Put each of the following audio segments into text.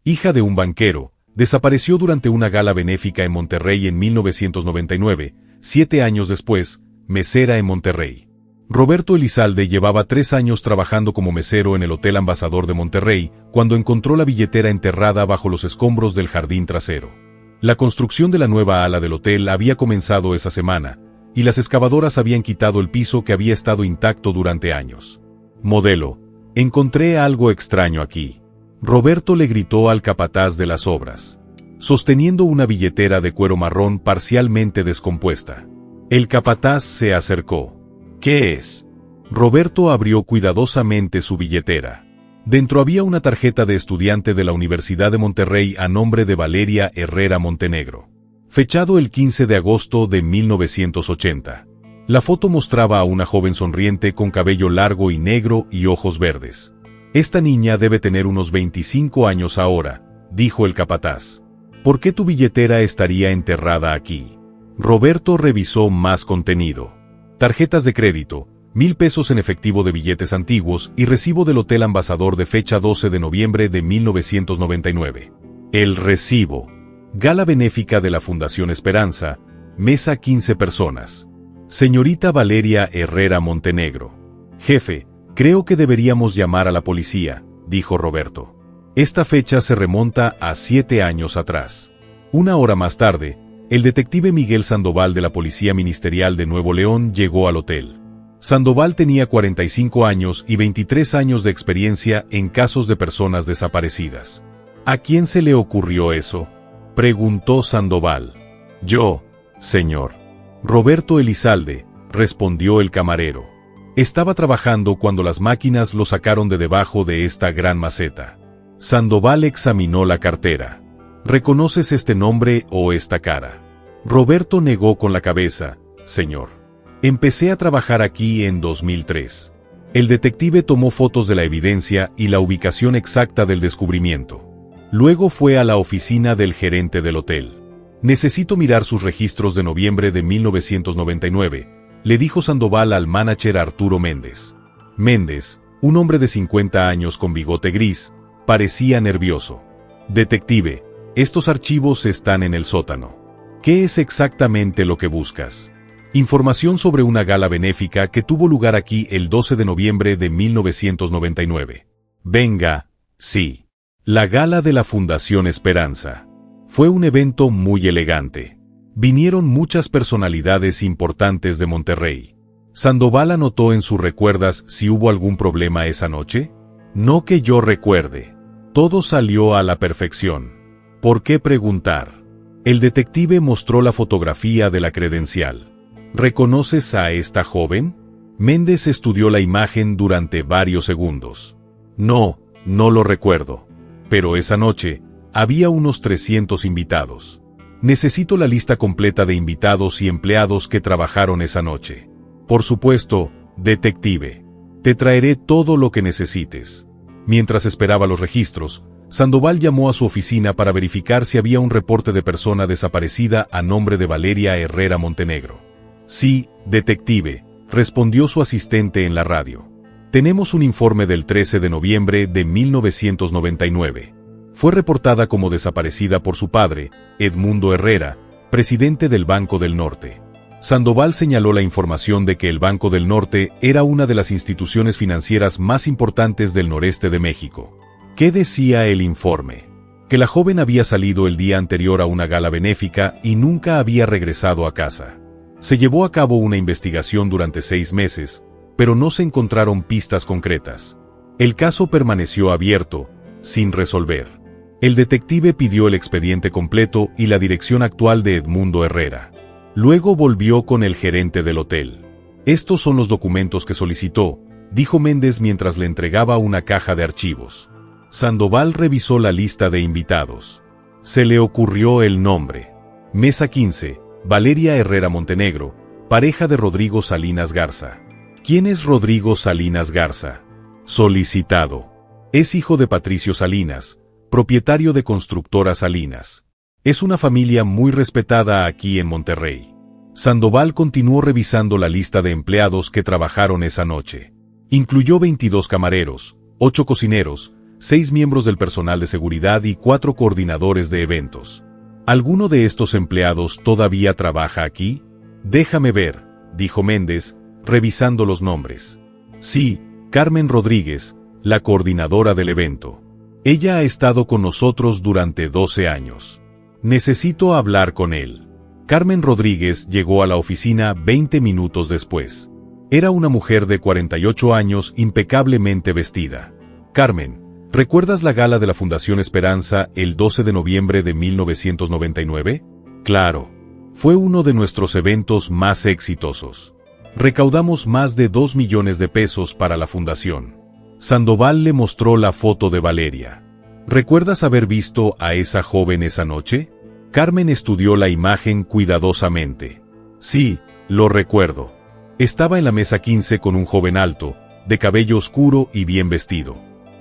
hija de un banquero, desapareció durante una gala benéfica en Monterrey en 1999, 7 años después, mesera en Monterrey. Roberto Elizalde llevaba 3 años trabajando como mesero en el Hotel Ambassador de Monterrey, cuando encontró la billetera enterrada bajo los escombros del jardín trasero. La construcción de la nueva ala del hotel había comenzado esa semana, y las excavadoras habían quitado el piso que había estado intacto durante años. «Modelo, encontré algo extraño aquí», Roberto le gritó al capataz de las obras, sosteniendo una billetera de cuero marrón parcialmente descompuesta. El capataz se acercó. «¿Qué es?». Roberto abrió cuidadosamente su billetera. Dentro había una tarjeta de estudiante de la Universidad de Monterrey a nombre de Valeria Herrera Montenegro, fechado el 15 de agosto de 1980. La foto mostraba a una joven sonriente con cabello largo y negro y ojos verdes. «Esta niña debe tener unos 25 años ahora», dijo el capataz. «¿Por qué tu billetera estaría enterrada aquí?». Roberto revisó más contenido. Tarjetas de crédito, 1,000 pesos en efectivo de billetes antiguos y recibo del Hotel Ambassador de fecha 12 de noviembre de 1999. El recibo. Gala benéfica de la Fundación Esperanza, mesa 15 personas. Señorita Valeria Herrera Montenegro. «Jefe, creo que deberíamos llamar a la policía», dijo Roberto. Esta fecha se remonta a 7 años atrás. Una hora más tarde, el detective Miguel Sandoval de la Policía Ministerial de Nuevo León llegó al hotel. Sandoval tenía 45 años y 23 años de experiencia en casos de personas desaparecidas. «¿A quién se le ocurrió eso?», preguntó Sandoval. «Yo, señor». «Roberto Elizalde», respondió el camarero. «Estaba trabajando cuando las máquinas lo sacaron de debajo de esta gran maceta». Sandoval examinó la cartera. «¿Reconoces este nombre o esta cara?». Roberto negó con la cabeza. «Señor. Empecé a trabajar aquí en 2003. El detective tomó fotos de la evidencia y la ubicación exacta del descubrimiento. Luego fue a la oficina del gerente del hotel. «Necesito mirar sus registros de noviembre de 1999», le dijo Sandoval al manager Arturo Méndez. Méndez, un hombre de 50 años con bigote gris, parecía nervioso. «Detective, estos archivos están en el sótano. ¿Qué es exactamente lo que buscas?». «Información sobre una gala benéfica que tuvo lugar aquí el 12 de noviembre de 1999. «Venga, sí. La gala de la Fundación Esperanza. Fue un evento muy elegante. Vinieron muchas personalidades importantes de Monterrey». Sandoval anotó en sus recuerdas si hubo algún problema esa noche. «No que yo recuerde. Todo salió a la perfección». «¿Por qué preguntar?». El detective mostró la fotografía de la credencial. «¿Reconoces a esta joven?». Méndez estudió la imagen durante varios segundos. «No, no lo recuerdo. Pero esa noche, había unos 300 invitados. Necesito la lista completa de invitados y empleados que trabajaron esa noche». «Por supuesto, detective. Te traeré todo lo que necesites». Mientras esperaba los registros, Sandoval llamó a su oficina para verificar si había un reporte de persona desaparecida a nombre de Valeria Herrera Montenegro. «Sí, detective», respondió su asistente en la radio. «Tenemos un informe del 13 de noviembre de 1999. Fue reportada como desaparecida por su padre, Edmundo Herrera, presidente del Banco del Norte». Sandoval señaló la información de que el Banco del Norte era una de las instituciones financieras más importantes del noreste de México. ¿Qué decía el informe? Que la joven había salido el día anterior a una gala benéfica y nunca había regresado a casa. Se llevó a cabo una investigación durante 6 meses, pero no se encontraron pistas concretas. El caso permaneció abierto, sin resolver. El detective pidió el expediente completo y la dirección actual de Edmundo Herrera. Luego volvió con el gerente del hotel. «Estos son los documentos que solicitó», dijo Méndez mientras le entregaba una caja de archivos. Sandoval revisó la lista de invitados. Se le ocurrió el nombre. Mesa 15, Valeria Herrera Montenegro, pareja de Rodrigo Salinas Garza. ¿Quién es Rodrigo Salinas Garza? Solicitado. Es hijo de Patricio Salinas, propietario de Constructora Salinas. Es una familia muy respetada aquí en Monterrey. Sandoval continuó revisando la lista de empleados que trabajaron esa noche. Incluyó 22 camareros, 8 cocineros, 6 miembros del personal de seguridad y 4 coordinadores de eventos. ¿Alguno de estos empleados todavía trabaja aquí? Déjame ver, dijo Méndez, revisando los nombres. Sí, Carmen Rodríguez, la coordinadora del evento. Ella ha estado con nosotros durante 12 años. Necesito hablar con él. Carmen Rodríguez llegó a la oficina 20 minutos después. Era una mujer de 48 años impecablemente vestida. Carmen, ¿recuerdas la gala de la Fundación Esperanza el 12 de noviembre de 1999? Claro. Fue uno de nuestros eventos más exitosos. Recaudamos más de 2 millones de pesos para la fundación. Sandoval le mostró la foto de Valeria. ¿Recuerdas haber visto a esa joven esa noche? Carmen estudió la imagen cuidadosamente. Sí, lo recuerdo. Estaba en la mesa 15 con un joven alto, de cabello oscuro y bien vestido.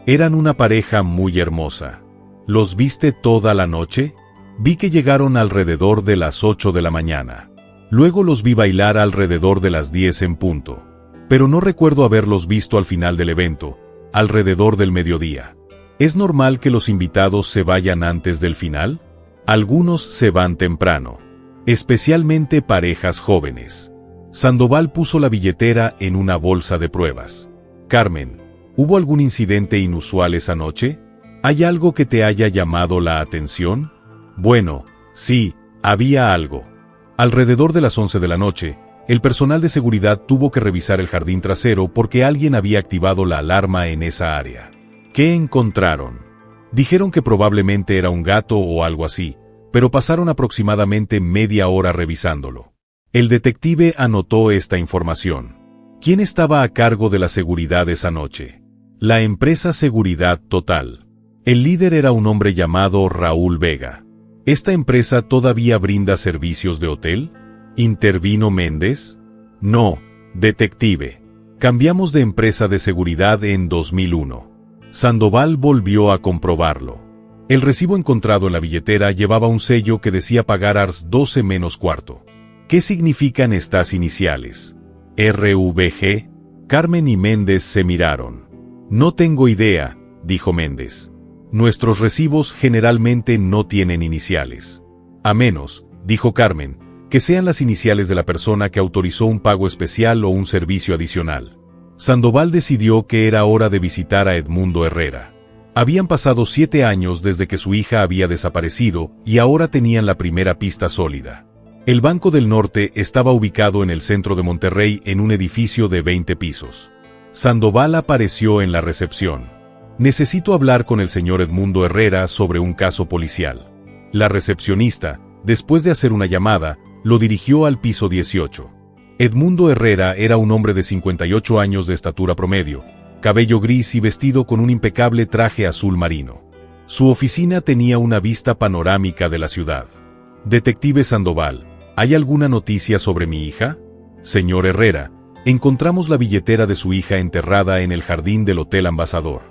Eran una pareja muy hermosa. ¿Los viste toda la noche? Vi que llegaron alrededor de las 8 de la mañana. Luego los vi bailar alrededor de las 10 en punto. Pero no recuerdo haberlos visto al final del evento, alrededor del mediodía. ¿Es normal que los invitados se vayan antes del final? Algunos se van temprano. Especialmente parejas jóvenes. Sandoval puso la billetera en una bolsa de pruebas. Carmen, ¿hubo algún incidente inusual esa noche? ¿Hay algo que te haya llamado la atención? Bueno, sí, había algo. Alrededor de las 11 de la noche, el personal de seguridad tuvo que revisar el jardín trasero porque alguien había activado la alarma en esa área. ¿Qué encontraron? Dijeron que probablemente era un gato o algo así, pero pasaron aproximadamente media hora revisándolo. El detective anotó esta información. ¿Quién estaba a cargo de la seguridad esa noche? La empresa Seguridad Total. El líder era un hombre llamado Raúl Vega. ¿Esta empresa todavía brinda servicios de hotel? ¿Intervino Méndez? No, detective. Cambiamos de empresa de seguridad en 2001. Sandoval volvió a comprobarlo. El recibo encontrado en la billetera llevaba un sello que decía pagar Ars 12 menos cuarto. ¿Qué significan estas iniciales? RVG. Carmen y Méndez se miraron. No tengo idea, dijo Méndez. Nuestros recibos generalmente no tienen iniciales. A menos, dijo Carmen, que sean las iniciales de la persona que autorizó un pago especial o un servicio adicional. Sandoval decidió que era hora de visitar a Edmundo Herrera. Habían pasado 7 años desde que su hija había desaparecido y ahora tenían la primera pista sólida. El Banco del Norte estaba ubicado en el centro de Monterrey en un edificio de 20 pisos. Sandoval apareció en la recepción. Necesito hablar con el señor Edmundo Herrera sobre un caso policial. La recepcionista, después de hacer una llamada, lo dirigió al piso 18. Edmundo Herrera era un hombre de 58 años de estatura promedio, cabello gris y vestido con un impecable traje azul marino. Su oficina tenía una vista panorámica de la ciudad. Detective Sandoval, ¿hay alguna noticia sobre mi hija? Señor Herrera, encontramos la billetera de su hija enterrada en el jardín del Hotel Ambassador.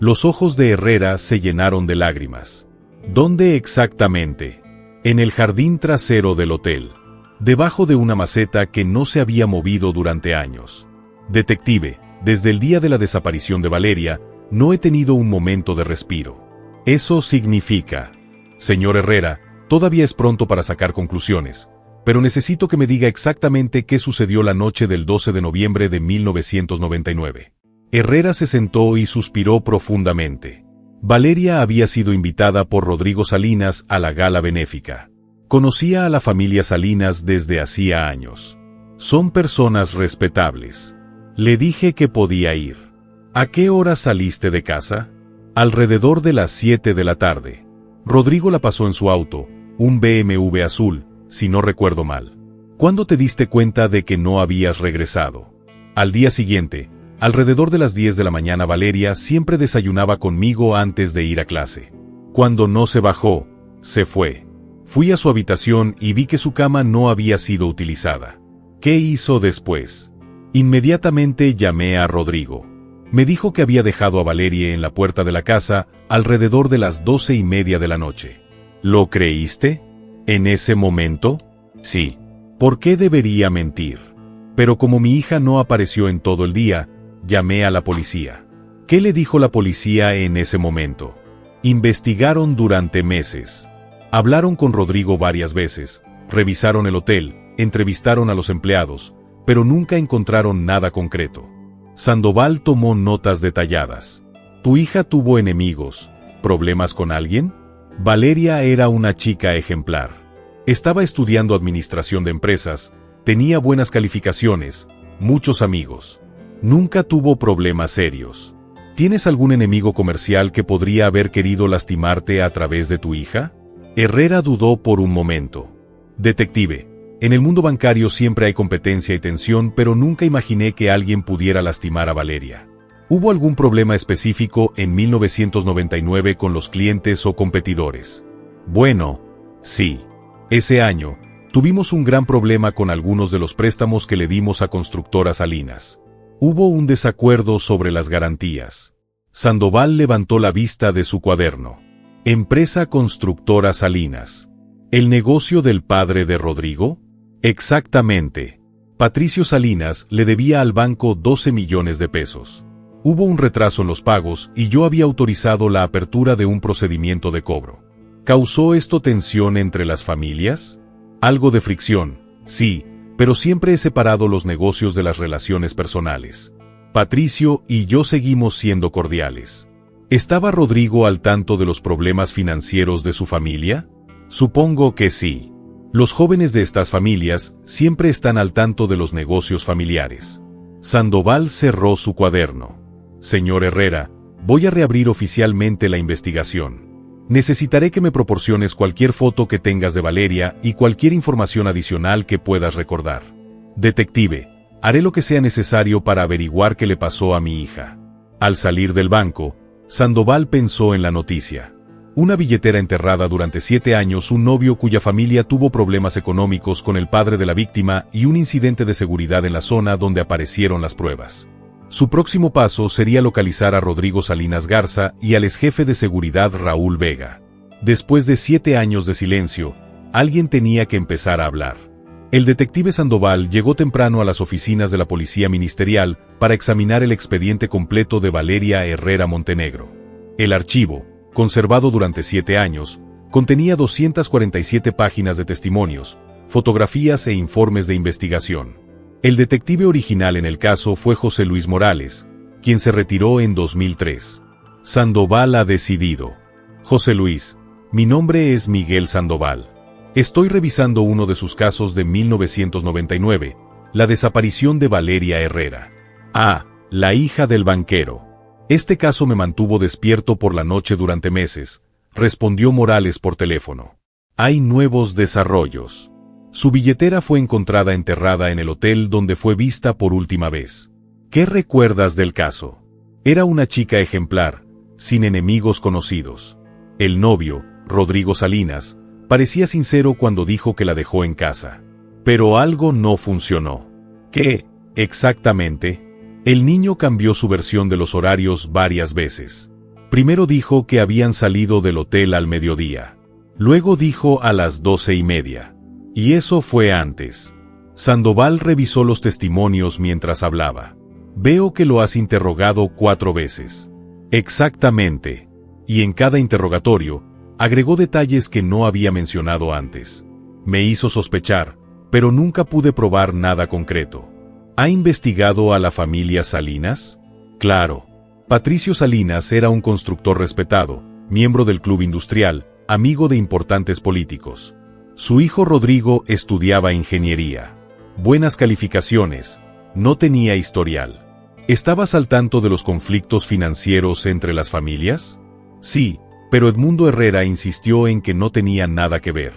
Los ojos de Herrera se llenaron de lágrimas. ¿Dónde exactamente? En el jardín trasero del hotel, debajo de una maceta que no se había movido durante años. Detective, desde el día de la desaparición de Valeria, no he tenido un momento de respiro. Eso significa... Señor Herrera, todavía es pronto para sacar conclusiones, pero necesito que me diga exactamente qué sucedió la noche del 12 de noviembre de 1999. Herrera se sentó y suspiró profundamente. Valeria había sido invitada por Rodrigo Salinas a la gala benéfica. Conocía a la familia Salinas desde hacía años. Son personas respetables. Le dije que podía ir. ¿A qué hora saliste de casa? Alrededor de las 7 de la tarde. Rodrigo la pasó en su auto, un BMW azul, si no recuerdo mal. ¿Cuándo te diste cuenta de que no habías regresado? Al día siguiente, alrededor de las 10 de la mañana, Valeria siempre desayunaba conmigo antes de ir a clase. Cuando no se bajó, se fue. Fui a su habitación y vi que su cama no había sido utilizada. ¿Qué hizo después? Inmediatamente llamé a Rodrigo. Me dijo que había dejado a Valeria en la puerta de la casa alrededor de las 12:30 de la noche. ¿Lo creíste? ¿En ese momento? Sí. ¿Por qué debería mentir? Pero como mi hija no apareció en todo el día, llamé a la policía. ¿Qué le dijo la policía en ese momento? Investigaron durante meses. Hablaron con Rodrigo varias veces, revisaron el hotel, entrevistaron a los empleados, pero nunca encontraron nada concreto. Sandoval tomó notas detalladas. ¿Tu hija tuvo enemigos, problemas con alguien? Valeria era una chica ejemplar. Estaba estudiando administración de empresas, tenía buenas calificaciones, muchos amigos. Nunca tuvo problemas serios. ¿Tienes algún enemigo comercial que podría haber querido lastimarte a través de tu hija? Herrera dudó por un momento. Detective, en el mundo bancario siempre hay competencia y tensión, pero nunca imaginé que alguien pudiera lastimar a Valeria. ¿Hubo algún problema específico en 1999 con los clientes o competidores? Bueno, sí. Ese año, tuvimos un gran problema con algunos de los préstamos que le dimos a Constructora Salinas. Hubo un desacuerdo sobre las garantías. Sandoval levantó la vista de su cuaderno. Empresa Constructora Salinas. ¿El negocio del padre de Rodrigo? Exactamente. Patricio Salinas le debía al banco 12 millones de pesos. Hubo un retraso en los pagos y yo había autorizado la apertura de un procedimiento de cobro. ¿Causó esto tensión entre las familias? Algo de fricción, sí, pero siempre he separado los negocios de las relaciones personales. Patricio y yo seguimos siendo cordiales. ¿Estaba Rodrigo al tanto de los problemas financieros de su familia? Supongo que sí. Los jóvenes de estas familias siempre están al tanto de los negocios familiares. Sandoval cerró su cuaderno. Señor Herrera, voy a reabrir oficialmente la investigación. Necesitaré que me proporciones cualquier foto que tengas de Valeria y cualquier información adicional que puedas recordar. Detective, haré lo que sea necesario para averiguar qué le pasó a mi hija. Al salir del banco, Sandoval pensó en la noticia. Una billetera enterrada durante 7 años, un novio cuya familia tuvo problemas económicos con el padre de la víctima y un incidente de seguridad en la zona donde aparecieron las pruebas. Su próximo paso sería localizar a Rodrigo Salinas Garza y al exjefe de seguridad Raúl Vega. Después de 7 años de silencio, alguien tenía que empezar a hablar. El detective Sandoval llegó temprano a las oficinas de la Policía Ministerial para examinar el expediente completo de Valeria Herrera Montenegro. El archivo, conservado durante 7 años, contenía 247 páginas de testimonios, fotografías e informes de investigación. El detective original en el caso fue José Luis Morales, quien se retiró en 2003. Sandoval ha decidido. José Luis, mi nombre es Miguel Sandoval. Estoy revisando uno de sus casos de 1999, la desaparición de Valeria Herrera. La hija del banquero. Este caso me mantuvo despierto por la noche durante meses, respondió Morales por teléfono. Hay nuevos desarrollos. Su billetera fue encontrada enterrada en el hotel donde fue vista por última vez. ¿Qué recuerdas del caso? Era una chica ejemplar, sin enemigos conocidos. El novio, Rodrigo Salinas, parecía sincero cuando dijo que la dejó en casa. Pero algo no funcionó. ¿Qué, exactamente? El niño cambió su versión de los horarios varias veces. Primero dijo que habían salido del hotel al mediodía. Luego dijo a las 12:30. Y eso fue antes. Sandoval revisó los testimonios mientras hablaba. Veo que lo has interrogado 4 veces. Exactamente. Y en cada interrogatorio, agregó detalles que no había mencionado antes. Me hizo sospechar, pero nunca pude probar nada concreto. ¿Ha investigado a la familia Salinas? Claro. Patricio Salinas era un constructor respetado, miembro del club industrial, amigo de importantes políticos. Su hijo Rodrigo estudiaba ingeniería. Buenas calificaciones, no tenía historial. ¿Estabas al tanto de los conflictos financieros entre las familias? Sí, pero Edmundo Herrera insistió en que no tenía nada que ver.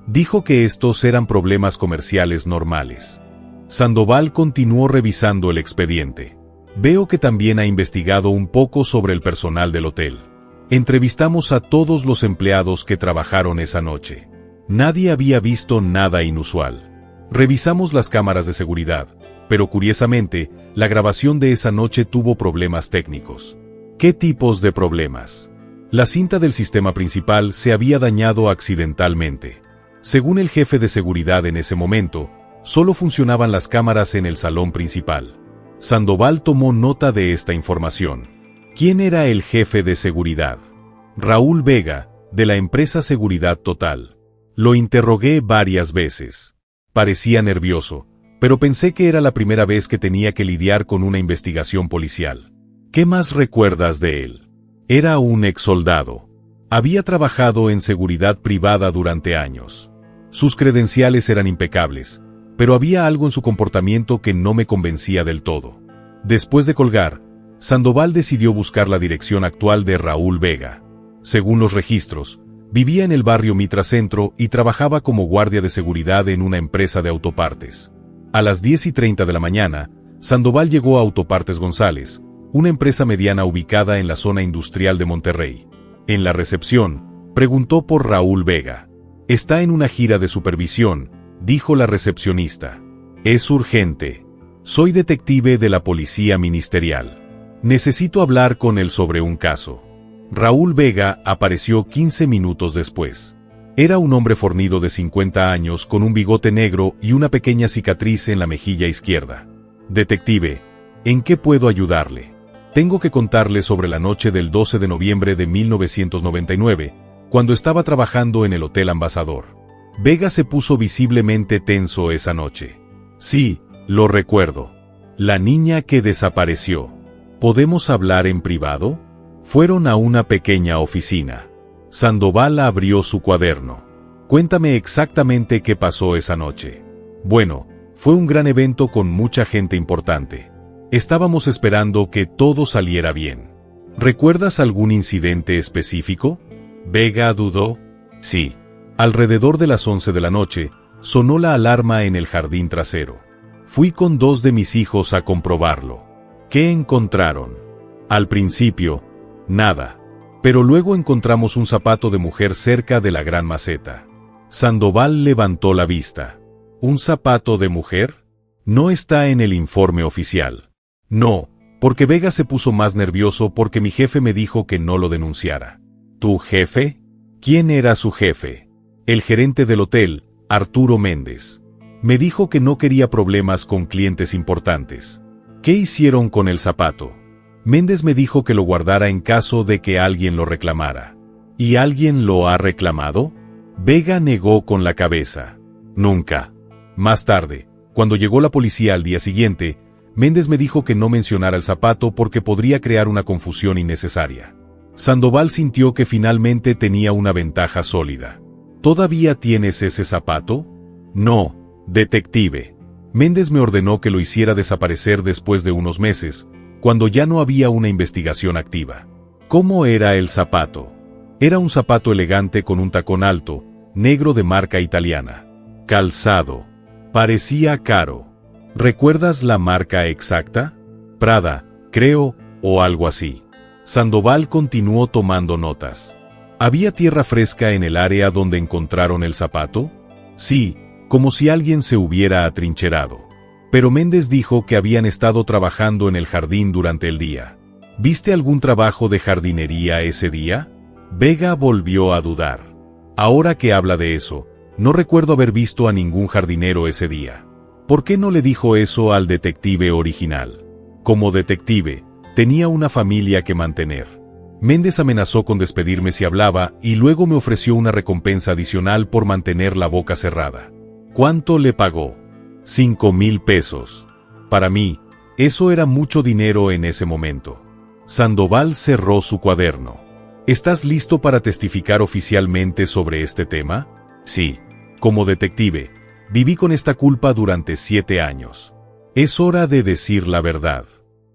Dijo que estos eran problemas comerciales normales. Sandoval continuó revisando el expediente. Veo que también ha investigado un poco sobre el personal del hotel. Entrevistamos a todos los empleados que trabajaron esa noche. Nadie había visto nada inusual. Revisamos las cámaras de seguridad, pero curiosamente, la grabación de esa noche tuvo problemas técnicos. ¿Qué tipos de problemas? La cinta del sistema principal se había dañado accidentalmente. Según el jefe de seguridad en ese momento, solo funcionaban las cámaras en el salón principal. Sandoval tomó nota de esta información. ¿Quién era el jefe de seguridad? Raúl Vega, de la empresa Seguridad Total. Lo interrogué varias veces. Parecía nervioso, pero pensé que era la primera vez que tenía que lidiar con una investigación policial. ¿Qué más recuerdas de él? Era un exsoldado. Había trabajado en seguridad privada durante años. Sus credenciales eran impecables, pero había algo en su comportamiento que no me convencía del todo. Después de colgar, Sandoval decidió buscar la dirección actual de Raúl Vega. Según los registros, vivía en el barrio Mitra Centro y trabajaba como guardia de seguridad en una empresa de autopartes. A las 10:30 de la mañana, Sandoval llegó a Autopartes González, una empresa mediana ubicada en la zona industrial de Monterrey. En la recepción, preguntó por Raúl Vega. «Está en una gira de supervisión», dijo la recepcionista. «Es urgente. Soy detective de la Policía Ministerial. Necesito hablar con él sobre un caso». Raúl Vega apareció 15 minutos después. Era un hombre fornido de 50 años con un bigote negro y una pequeña cicatriz en la mejilla izquierda. «Detective, ¿en qué puedo ayudarle? Tengo que contarle sobre la noche del 12 de noviembre de 1999, cuando estaba trabajando en el Hotel Ambassador». Vega se puso visiblemente tenso esa noche. «Sí, lo recuerdo. La niña que desapareció. ¿Podemos hablar en privado?» Fueron a una pequeña oficina. Sandoval abrió su cuaderno. «Cuéntame exactamente qué pasó esa noche». «Bueno, fue un gran evento con mucha gente importante. Estábamos esperando que todo saliera bien». «¿Recuerdas algún incidente específico?» Vega dudó. «Sí. Alrededor de las 11 de la noche, sonó la alarma en el jardín trasero. Fui con 2 de mis hijos a comprobarlo». «¿Qué encontraron?» «Al principio, nada. Pero luego encontramos un zapato de mujer cerca de la gran maceta». Sandoval levantó la vista. «¿Un zapato de mujer? No está en el informe oficial». «No, porque Vega se puso más nervioso porque mi jefe me dijo que no lo denunciara». «¿Tu jefe? ¿Quién era su jefe?» «El gerente del hotel, Arturo Méndez. Me dijo que no quería problemas con clientes importantes». «¿Qué hicieron con el zapato?» «Méndez me dijo que lo guardara en caso de que alguien lo reclamara». «¿Y alguien lo ha reclamado?» Vega negó con la cabeza. «Nunca». Más tarde, cuando llegó la policía al día siguiente, Méndez me dijo que no mencionara el zapato porque podría crear una confusión innecesaria. Sandoval sintió que finalmente tenía una ventaja sólida. «¿Todavía tienes ese zapato?» «No, detective. Méndez me ordenó que lo hiciera desaparecer después de unos meses, cuando ya no había una investigación activa». «¿Cómo era el zapato?» «Era un zapato elegante con un tacón alto, negro de marca italiana. Calzado. Parecía caro». «¿Recuerdas la marca exacta?» «Prada, creo, o algo así». Sandoval continuó tomando notas. «¿Había tierra fresca en el área donde encontraron el zapato?» «Sí, como si alguien se hubiera atrincherado. Pero Méndez dijo que habían estado trabajando en el jardín durante el día». «¿Viste algún trabajo de jardinería ese día?» Vega volvió a dudar. «Ahora que habla de eso, no recuerdo haber visto a ningún jardinero ese día». «¿Por qué no le dijo eso al detective original?» «Como detective, tenía una familia que mantener. Méndez amenazó con despedirme si hablaba y luego me ofreció una recompensa adicional por mantener la boca cerrada». «¿Cuánto le pagó?» 5,000 pesos. Para mí, eso era mucho dinero en ese momento». Sandoval cerró su cuaderno. «¿Estás listo para testificar oficialmente sobre este tema?» «Sí. Como detective, viví con esta culpa durante 7 años. Es hora de decir la verdad.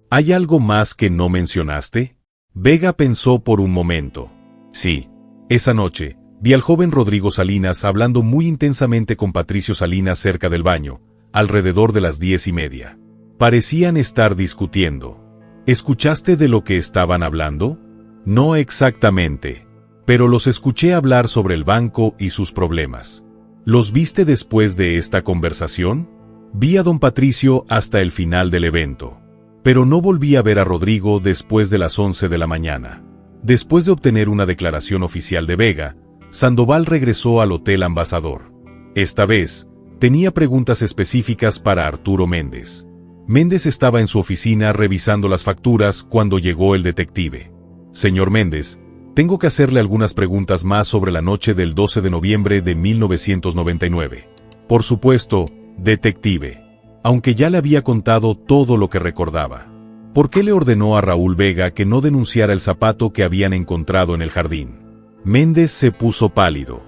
¿Hay algo más que no mencionaste?» Vega pensó por un momento. «Sí. Esa noche, vi al joven Rodrigo Salinas hablando muy intensamente con Patricio Salinas cerca del baño, alrededor de las 10:30. Parecían estar discutiendo». «¿Escuchaste de lo que estaban hablando?» «No exactamente. Pero los escuché hablar sobre el banco y sus problemas». «¿Los viste después de esta conversación?» «Vi a don Patricio hasta el final del evento. Pero no volví a ver a Rodrigo después de las 11 de la mañana». Después de obtener una declaración oficial de Vega, Sandoval regresó al Hotel Ambassador. Esta vez, tenía preguntas específicas para Arturo Méndez. Méndez estaba en su oficina revisando las facturas cuando llegó el detective. Señor Méndez, tengo que hacerle algunas preguntas más sobre la noche del 12 de noviembre de 1999. Por supuesto, detective. Aunque ya le había contado todo lo que recordaba. ¿Por qué le ordenó a Raúl Vega que no denunciara el zapato que habían encontrado en el jardín? Méndez se puso pálido.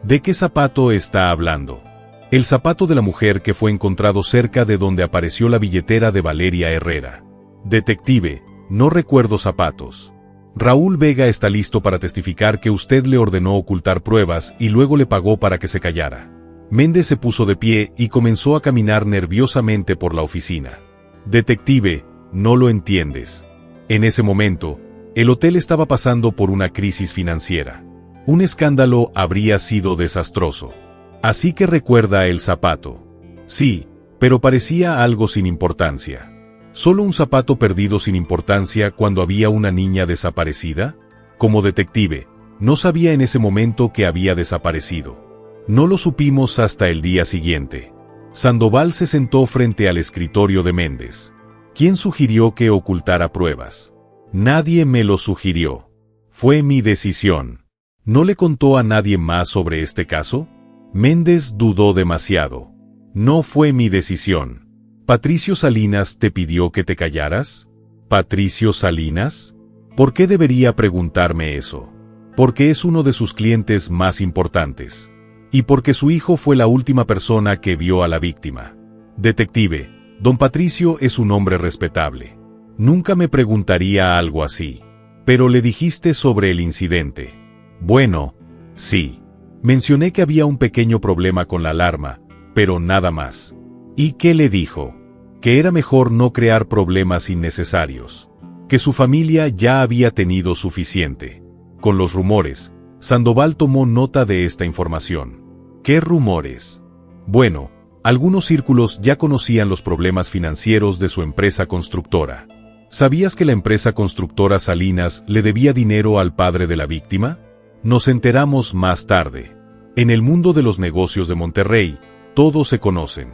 ¿De qué zapato está hablando? El zapato de la mujer que fue encontrado cerca de donde apareció la billetera de Valeria Herrera. Detective, no recuerdo zapatos. Raúl Vega está listo para testificar que usted le ordenó ocultar pruebas y luego le pagó para que se callara. Méndez se puso de pie y comenzó a caminar nerviosamente por la oficina. Detective, no lo entiendes. En ese momento, el hotel estaba pasando por una crisis financiera. Un escándalo habría sido desastroso. Así que recuerda el zapato. Sí, pero parecía algo sin importancia. ¿Solo un zapato perdido sin importancia cuando había una niña desaparecida? Como detective, no sabía en ese momento que había desaparecido. No lo supimos hasta el día siguiente. Sandoval se sentó frente al escritorio de Méndez. ¿Quién sugirió que ocultara pruebas? Nadie me lo sugirió. Fue mi decisión. ¿No le contó a nadie más sobre este caso? Méndez dudó demasiado. No fue mi decisión. ¿Patricio Salinas te pidió que te callaras? ¿Patricio Salinas? ¿Por qué debería preguntarme eso? Porque es uno de sus clientes más importantes. Y porque su hijo fue la última persona que vio a la víctima. Detective, don Patricio es un hombre respetable. Nunca me preguntaría algo así. Pero le dijiste sobre el incidente. Bueno, sí. Mencioné que había un pequeño problema con la alarma, pero nada más. ¿Y qué le dijo? Que era mejor no crear problemas innecesarios. Que su familia ya había tenido suficiente. Con los rumores, Sandoval tomó nota de esta información. ¿Qué rumores? Bueno, algunos círculos ya conocían los problemas financieros de su empresa constructora. ¿Sabías que la empresa constructora Salinas le debía dinero al padre de la víctima? Nos enteramos más tarde. En el mundo de los negocios de Monterrey, todos se conocen.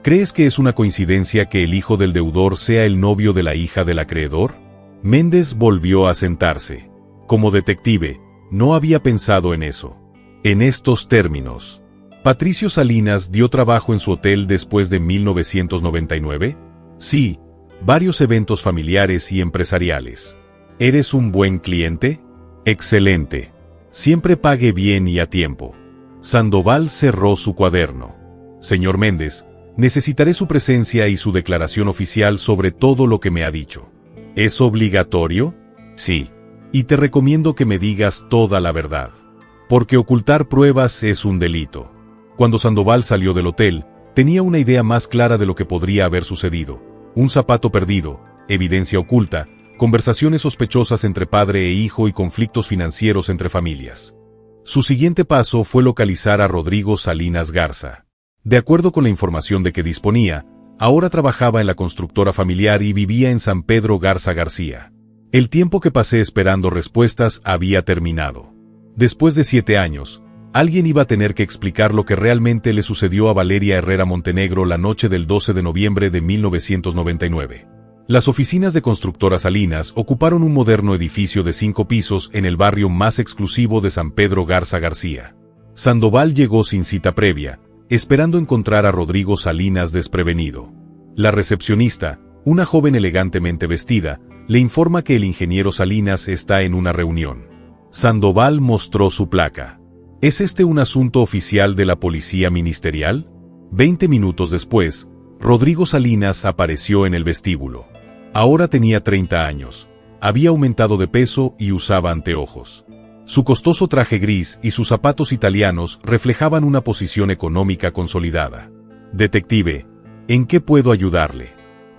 ¿Crees que es una coincidencia que el hijo del deudor sea el novio de la hija del acreedor? Méndez volvió a sentarse. Como detective, no había pensado en eso. En estos términos. ¿Patricio Salinas dio trabajo en su hotel después de 1999? Sí, varios eventos familiares y empresariales. ¿Eres un buen cliente? Excelente. Siempre pague bien y a tiempo. Sandoval cerró su cuaderno. Señor Méndez, necesitaré su presencia y su declaración oficial sobre todo lo que me ha dicho. ¿Es obligatorio? Sí. Y te recomiendo que me digas toda la verdad. Porque ocultar pruebas es un delito. Cuando Sandoval salió del hotel, tenía una idea más clara de lo que podría haber sucedido. Un zapato perdido, evidencia oculta, conversaciones sospechosas entre padre e hijo y conflictos financieros entre familias. Su siguiente paso fue localizar a Rodrigo Salinas Garza. De acuerdo con la información de que disponía, ahora trabajaba en la constructora familiar y vivía en San Pedro Garza García. El tiempo que pasé esperando respuestas había terminado. Después de 7 años, alguien iba a tener que explicar lo que realmente le sucedió a Valeria Herrera Montenegro la noche del 12 de noviembre de 1999. Las oficinas de Constructora Salinas ocuparon un moderno edificio de 5 pisos en el barrio más exclusivo de San Pedro Garza García. Sandoval llegó sin cita previa, esperando encontrar a Rodrigo Salinas desprevenido. La recepcionista, una joven elegantemente vestida, le informa que el ingeniero Salinas está en una reunión. Sandoval mostró su placa. ¿Es este un asunto oficial de la policía ministerial? 20 minutos después, Rodrigo Salinas apareció en el vestíbulo. Ahora tenía 30 años, había aumentado de peso y usaba anteojos. Su costoso traje gris y sus zapatos italianos reflejaban una posición económica consolidada. Detective, ¿en qué puedo ayudarle?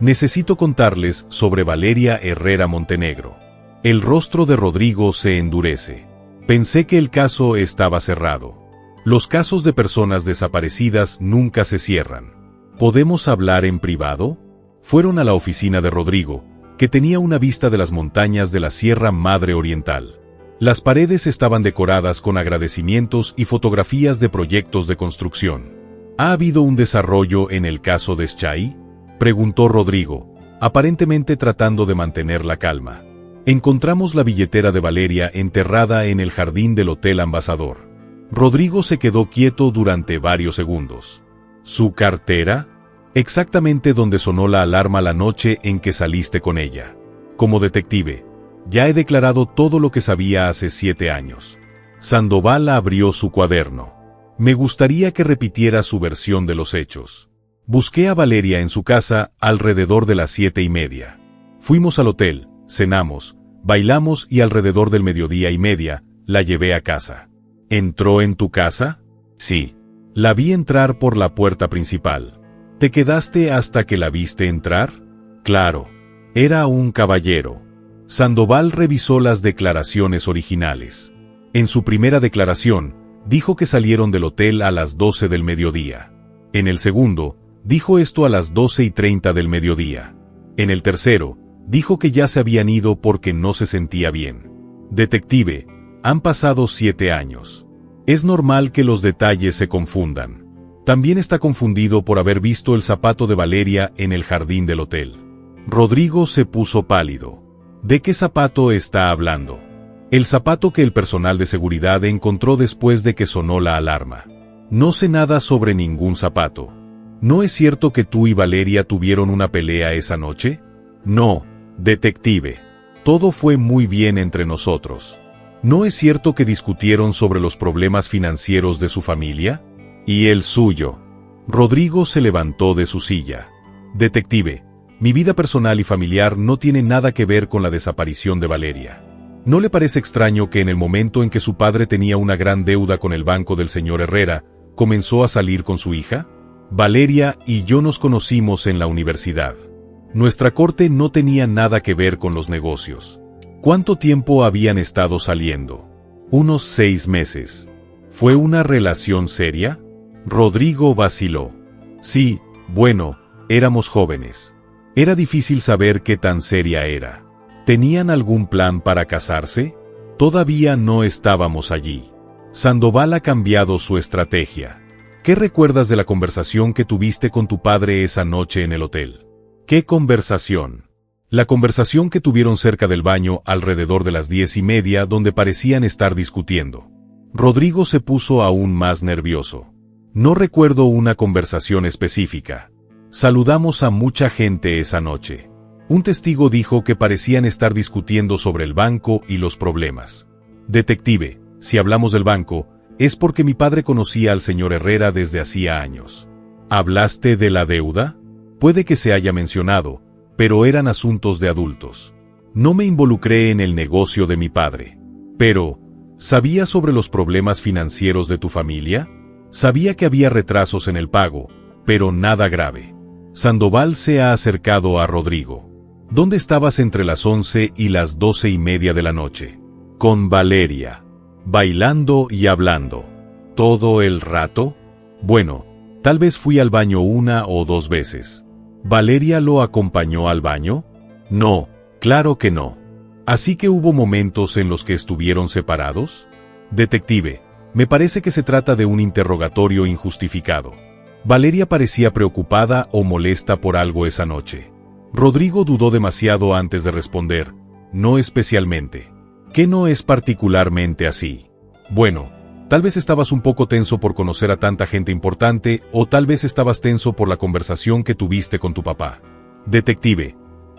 Necesito contarles sobre Valeria Herrera Montenegro. El rostro de Rodrigo se endurece. Pensé que el caso estaba cerrado. Los casos de personas desaparecidas nunca se cierran. ¿Podemos hablar en privado? Fueron a la oficina de Rodrigo, que tenía una vista de las montañas de la Sierra Madre Oriental. Las paredes estaban decoradas con agradecimientos y fotografías de proyectos de construcción. ¿Ha habido un desarrollo en el caso de Schai? Preguntó Rodrigo, aparentemente tratando de mantener la calma. Encontramos la billetera de Valeria enterrada en el jardín del Hotel Ambassador. Rodrigo se quedó quieto durante varios segundos. ¿Su cartera? Exactamente donde sonó la alarma la noche en que saliste con ella. Como detective, ya he declarado todo lo que sabía hace 7 años. Sandoval abrió su cuaderno. Me gustaría que repitiera su versión de los hechos. Busqué a Valeria en su casa alrededor de las 7:30. Fuimos al hotel, cenamos, bailamos y alrededor del 12:30 la llevé a casa. ¿Entró en tu casa? Sí. La vi entrar por la puerta principal. ¿Te quedaste hasta que la viste entrar? Claro. Era un caballero. Sandoval revisó las declaraciones originales. En su primera declaración, dijo que salieron del hotel a las 12 del mediodía. En el segundo, dijo esto a las 12:30 del mediodía. En el tercero, dijo que ya se habían ido porque no se sentía bien. Detective, han pasado 7 años. Es normal que los detalles se confundan. También está confundido por haber visto el zapato de Valeria en el jardín del hotel. Rodrigo se puso pálido. ¿De qué zapato está hablando? El zapato que el personal de seguridad encontró después de que sonó la alarma. No sé nada sobre ningún zapato. ¿No es cierto que tú y Valeria tuvieron una pelea esa noche? No, detective. Todo fue muy bien entre nosotros. ¿No es cierto que discutieron sobre los problemas financieros de su familia? ¿Y el suyo? Rodrigo se levantó de su silla. Detective, mi vida personal y familiar no tiene nada que ver con la desaparición de Valeria. ¿No le parece extraño que en el momento en que su padre tenía una gran deuda con el banco del señor Herrera, comenzó a salir con su hija? Valeria y yo nos conocimos en la universidad. Nuestra corte no tenía nada que ver con los negocios. ¿Cuánto tiempo habían estado saliendo? Unos 6 meses. ¿Fue una relación seria? Rodrigo vaciló. Sí, bueno, éramos jóvenes. Era difícil saber qué tan seria era. ¿Tenían algún plan para casarse? Todavía no estábamos allí. Sandoval ha cambiado su estrategia. ¿Qué recuerdas de la conversación que tuviste con tu padre esa noche en el hotel? ¿Qué conversación? La conversación que tuvieron cerca del baño alrededor de las 10:30 donde parecían estar discutiendo. Rodrigo se puso aún más nervioso. No recuerdo una conversación específica. Saludamos a mucha gente esa noche. Un testigo dijo que parecían estar discutiendo sobre el banco y los problemas. Detective, si hablamos del banco, es porque mi padre conocía al señor Herrera desde hacía años. ¿Hablaste de la deuda? Puede que se haya mencionado, pero eran asuntos de adultos. No me involucré en el negocio de mi padre. Pero, ¿sabías sobre los problemas financieros de tu familia? Sabía que había retrasos en el pago, pero nada grave. Sandoval se ha acercado a Rodrigo. ¿Dónde estabas entre las 11 y las 12:30 de la noche? Con Valeria. Bailando y hablando. ¿Todo el rato? Bueno, tal vez fui al baño 1 o 2 veces. ¿Valeria lo acompañó al baño? No, claro que no. ¿Así que hubo momentos en los que estuvieron separados? Detective, me parece que se trata de un interrogatorio injustificado. Valeria parecía preocupada o molesta por algo esa noche. Rodrigo dudó demasiado antes de responder, no especialmente. ¿Qué no es particularmente así? Bueno, tal vez estabas un poco tenso por conocer a tanta gente importante, o tal vez estabas tenso por la conversación que tuviste con tu papá. Detective,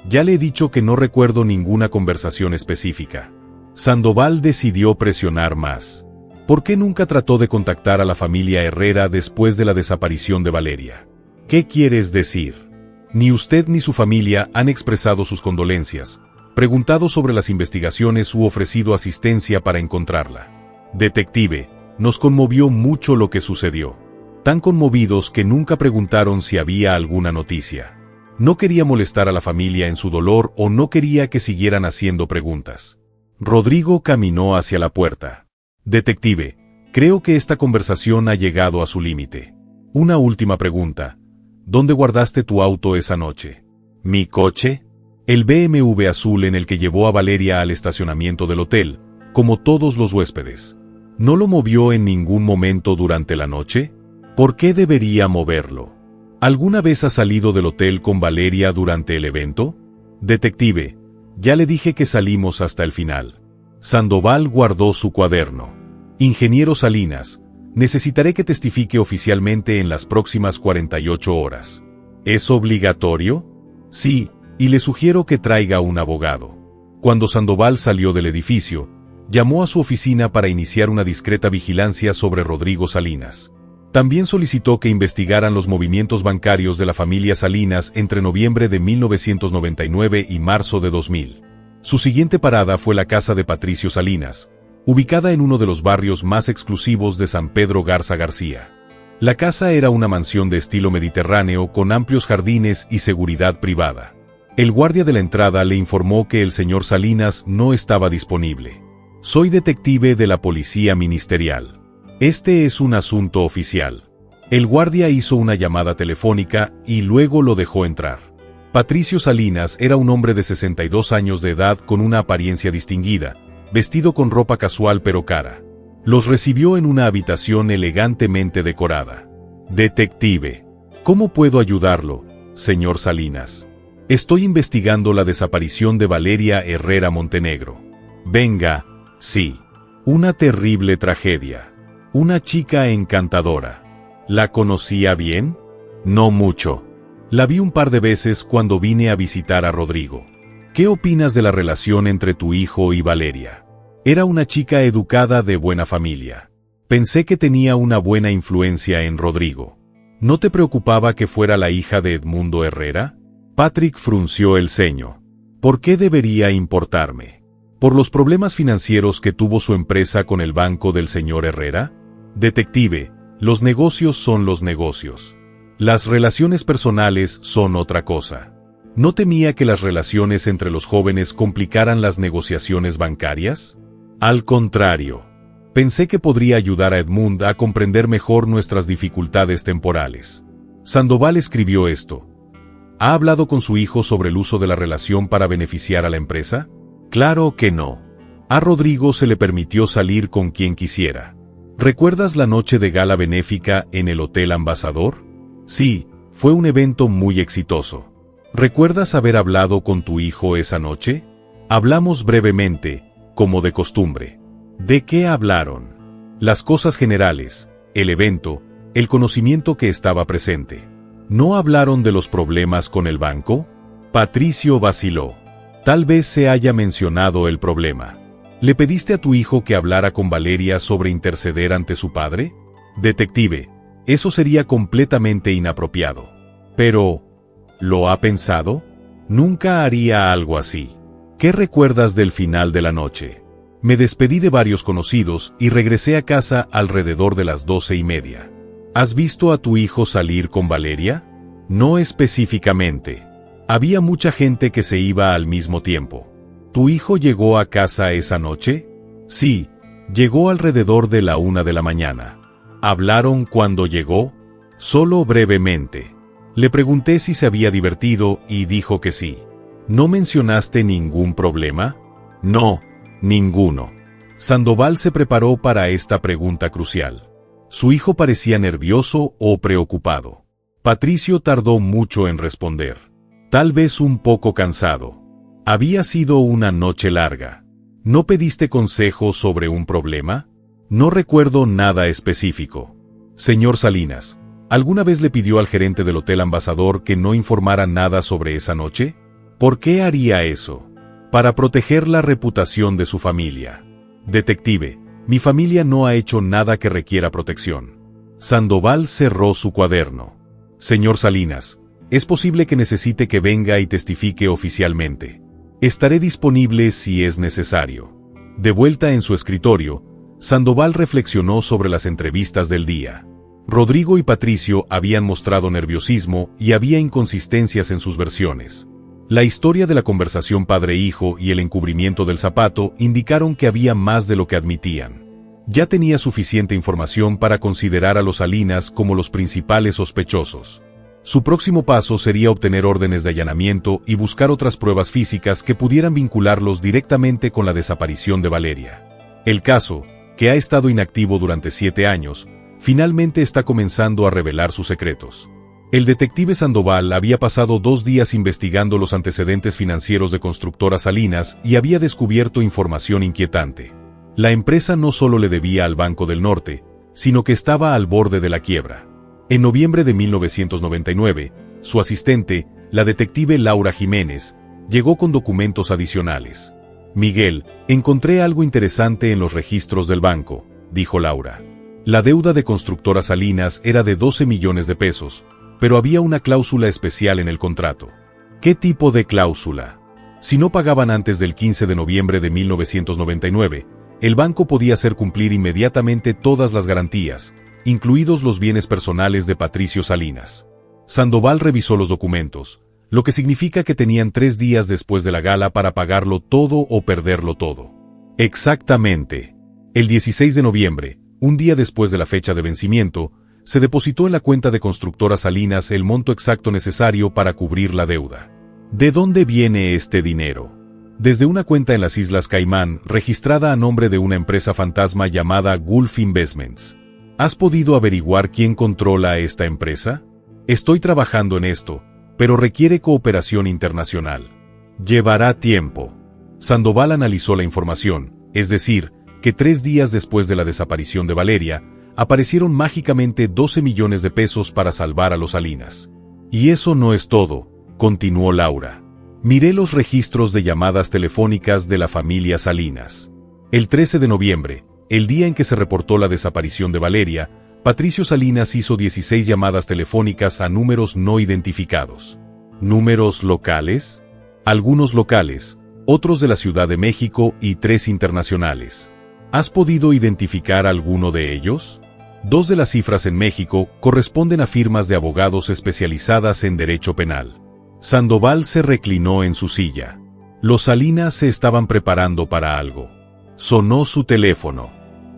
ya le he dicho que no recuerdo ninguna conversación específica. Sandoval decidió presionar más. ¿Por qué nunca trató de contactar a la familia Herrera después de la desaparición de Valeria? ¿Qué quieres decir? Ni usted ni su familia han expresado sus condolencias, preguntado sobre las investigaciones u ofrecido asistencia para encontrarla. Detective, nos conmovió mucho lo que sucedió. Tan conmovidos que nunca preguntaron si había alguna noticia. No quería molestar a la familia en su dolor o no quería que siguieran haciendo preguntas. Rodrigo caminó hacia la puerta. Detective, creo que esta conversación ha llegado a su límite. Una última pregunta. ¿Dónde guardaste tu auto esa noche? ¿Mi coche? El BMW azul en el que llevó a Valeria al estacionamiento del hotel, como todos los huéspedes. ¿No lo movió en ningún momento durante la noche? ¿Por qué debería moverlo? ¿Alguna vez has salido del hotel con Valeria durante el evento? Detective, ya le dije que salimos hasta el final. Sandoval guardó su cuaderno. Ingeniero Salinas, necesitaré que testifique oficialmente en las próximas 48 horas. ¿Es obligatorio? Sí, y le sugiero que traiga un abogado. Cuando Sandoval salió del edificio, llamó a su oficina para iniciar una discreta vigilancia sobre Rodrigo Salinas. También solicitó que investigaran los movimientos bancarios de la familia Salinas entre noviembre de 1999 y marzo de 2000. Su siguiente parada fue la casa de Patricio Salinas, ubicada en uno de los barrios más exclusivos de San Pedro Garza García. La casa era una mansión de estilo mediterráneo con amplios jardines y seguridad privada. El guardia de la entrada le informó que el señor Salinas no estaba disponible. Soy detective de la Policía Ministerial. Este es un asunto oficial. El guardia hizo una llamada telefónica y luego lo dejó entrar. Patricio Salinas era un hombre de 62 años de edad con una apariencia distinguida, vestido con ropa casual pero cara. Los recibió en una habitación elegantemente decorada. Detective, ¿cómo puedo ayudarlo, señor Salinas? Estoy investigando la desaparición de Valeria Herrera Montenegro. Venga, sí. Una terrible tragedia. Una chica encantadora. ¿La conocía bien? No mucho. La vi un par de veces cuando vine a visitar a Rodrigo. ¿Qué opinas de la relación entre tu hijo y Valeria? Era una chica educada de buena familia. Pensé que tenía una buena influencia en Rodrigo. ¿No te preocupaba que fuera la hija de Edmundo Herrera? Patrick frunció el ceño. ¿Por qué debería importarme? ¿Por los problemas financieros que tuvo su empresa con el banco del señor Herrera? Detective, los negocios son los negocios. Las relaciones personales son otra cosa. ¿No temía que las relaciones entre los jóvenes complicaran las negociaciones bancarias? Al contrario. Pensé que podría ayudar a Edmund a comprender mejor nuestras dificultades temporales. Sandoval escribió esto. ¿Ha hablado con su hijo sobre el uso de la relación para beneficiar a la empresa? Claro que no. A Rodrigo se le permitió salir con quien quisiera. ¿Recuerdas la noche de gala benéfica en el Hotel Ambassador? Sí, fue un evento muy exitoso. ¿Recuerdas haber hablado con tu hijo esa noche? Hablamos brevemente, como de costumbre. ¿De qué hablaron? Las cosas generales, el evento, el conocimiento que estaba presente. ¿No hablaron de los problemas con el banco? Patricio vaciló. Tal vez se haya mencionado el problema. ¿Le pediste a tu hijo que hablara con Valeria sobre interceder ante su padre? Detective, eso sería completamente inapropiado. Pero, ¿lo ha pensado? Nunca haría algo así. ¿Qué recuerdas del final de la noche? Me despedí de varios conocidos y regresé a casa alrededor de las 12:30. ¿Has visto a tu hijo salir con Valeria? No específicamente. Había mucha gente que se iba al mismo tiempo. ¿Tu hijo llegó a casa esa noche? Sí, llegó alrededor de la 1 de la mañana. ¿Hablaron cuando llegó? Solo brevemente. Le pregunté si se había divertido y dijo que sí. ¿No mencionaste ningún problema? No, ninguno. Sandoval se preparó para esta pregunta crucial. Su hijo parecía nervioso o preocupado. Patricio tardó mucho en responder. Tal vez un poco cansado. Había sido una noche larga. ¿No pediste consejo sobre un problema? No recuerdo nada específico. Señor Salinas, ¿alguna vez le pidió al gerente del Hotel Ambassador que no informara nada sobre esa noche? ¿Por qué haría eso? Para proteger la reputación de su familia. Detective, mi familia no ha hecho nada que requiera protección. Sandoval cerró su cuaderno. Señor Salinas, es posible que necesite que venga y testifique oficialmente. Estaré disponible si es necesario. De vuelta en su escritorio, Sandoval reflexionó sobre las entrevistas del día. Rodrigo y Patricio habían mostrado nerviosismo y había inconsistencias en sus versiones. La historia de la conversación padre-hijo y el encubrimiento del zapato indicaron que había más de lo que admitían. Ya tenía suficiente información para considerar a los Salinas como los principales sospechosos. Su próximo paso sería obtener órdenes de allanamiento y buscar otras pruebas físicas que pudieran vincularlos directamente con la desaparición de Valeria. El caso, que ha estado inactivo durante 7 años, finalmente está comenzando a revelar sus secretos. El detective Sandoval había pasado 2 días investigando los antecedentes financieros de Constructora Salinas y había descubierto información inquietante. La empresa no solo le debía al Banco del Norte, sino que estaba al borde de la quiebra. En noviembre de 1999, su asistente, la detective Laura Jiménez, llegó con documentos adicionales. «Miguel, encontré algo interesante en los registros del banco», dijo Laura. La deuda de Constructora Salinas era de 12 millones de pesos, pero había una cláusula especial en el contrato. ¿Qué tipo de cláusula? Si no pagaban antes del 15 de noviembre de 1999, el banco podía hacer cumplir inmediatamente todas las garantías, incluidos los bienes personales de Patricio Salinas. Sandoval revisó los documentos, lo que significa que tenían 3 días después de la gala para pagarlo todo o perderlo todo. Exactamente. El 16 de noviembre, un día después de la fecha de vencimiento, se depositó en la cuenta de Constructora Salinas el monto exacto necesario para cubrir la deuda. ¿De dónde viene este dinero? Desde una cuenta en las Islas Caimán, registrada a nombre de una empresa fantasma llamada Gulf Investments. ¿Has podido averiguar quién controla esta empresa? Estoy trabajando en esto, pero requiere cooperación internacional. Llevará tiempo. Sandoval analizó la información, es decir, que 3 días después de la desaparición de Valeria, aparecieron mágicamente 12 millones de pesos para salvar a los Salinas. Y eso no es todo, continuó Laura. Miré los registros de llamadas telefónicas de la familia Salinas. El 13 de noviembre, el día en que se reportó la desaparición de Valeria, Patricio Salinas hizo 16 llamadas telefónicas a números no identificados. ¿Números locales? Algunos locales, otros de la Ciudad de México y 3 internacionales. ¿Has podido identificar alguno de ellos? 2 de las cifras en México corresponden a firmas de abogados especializadas en derecho penal. Sandoval se reclinó en su silla. Los Salinas se estaban preparando para algo. Sonó su teléfono.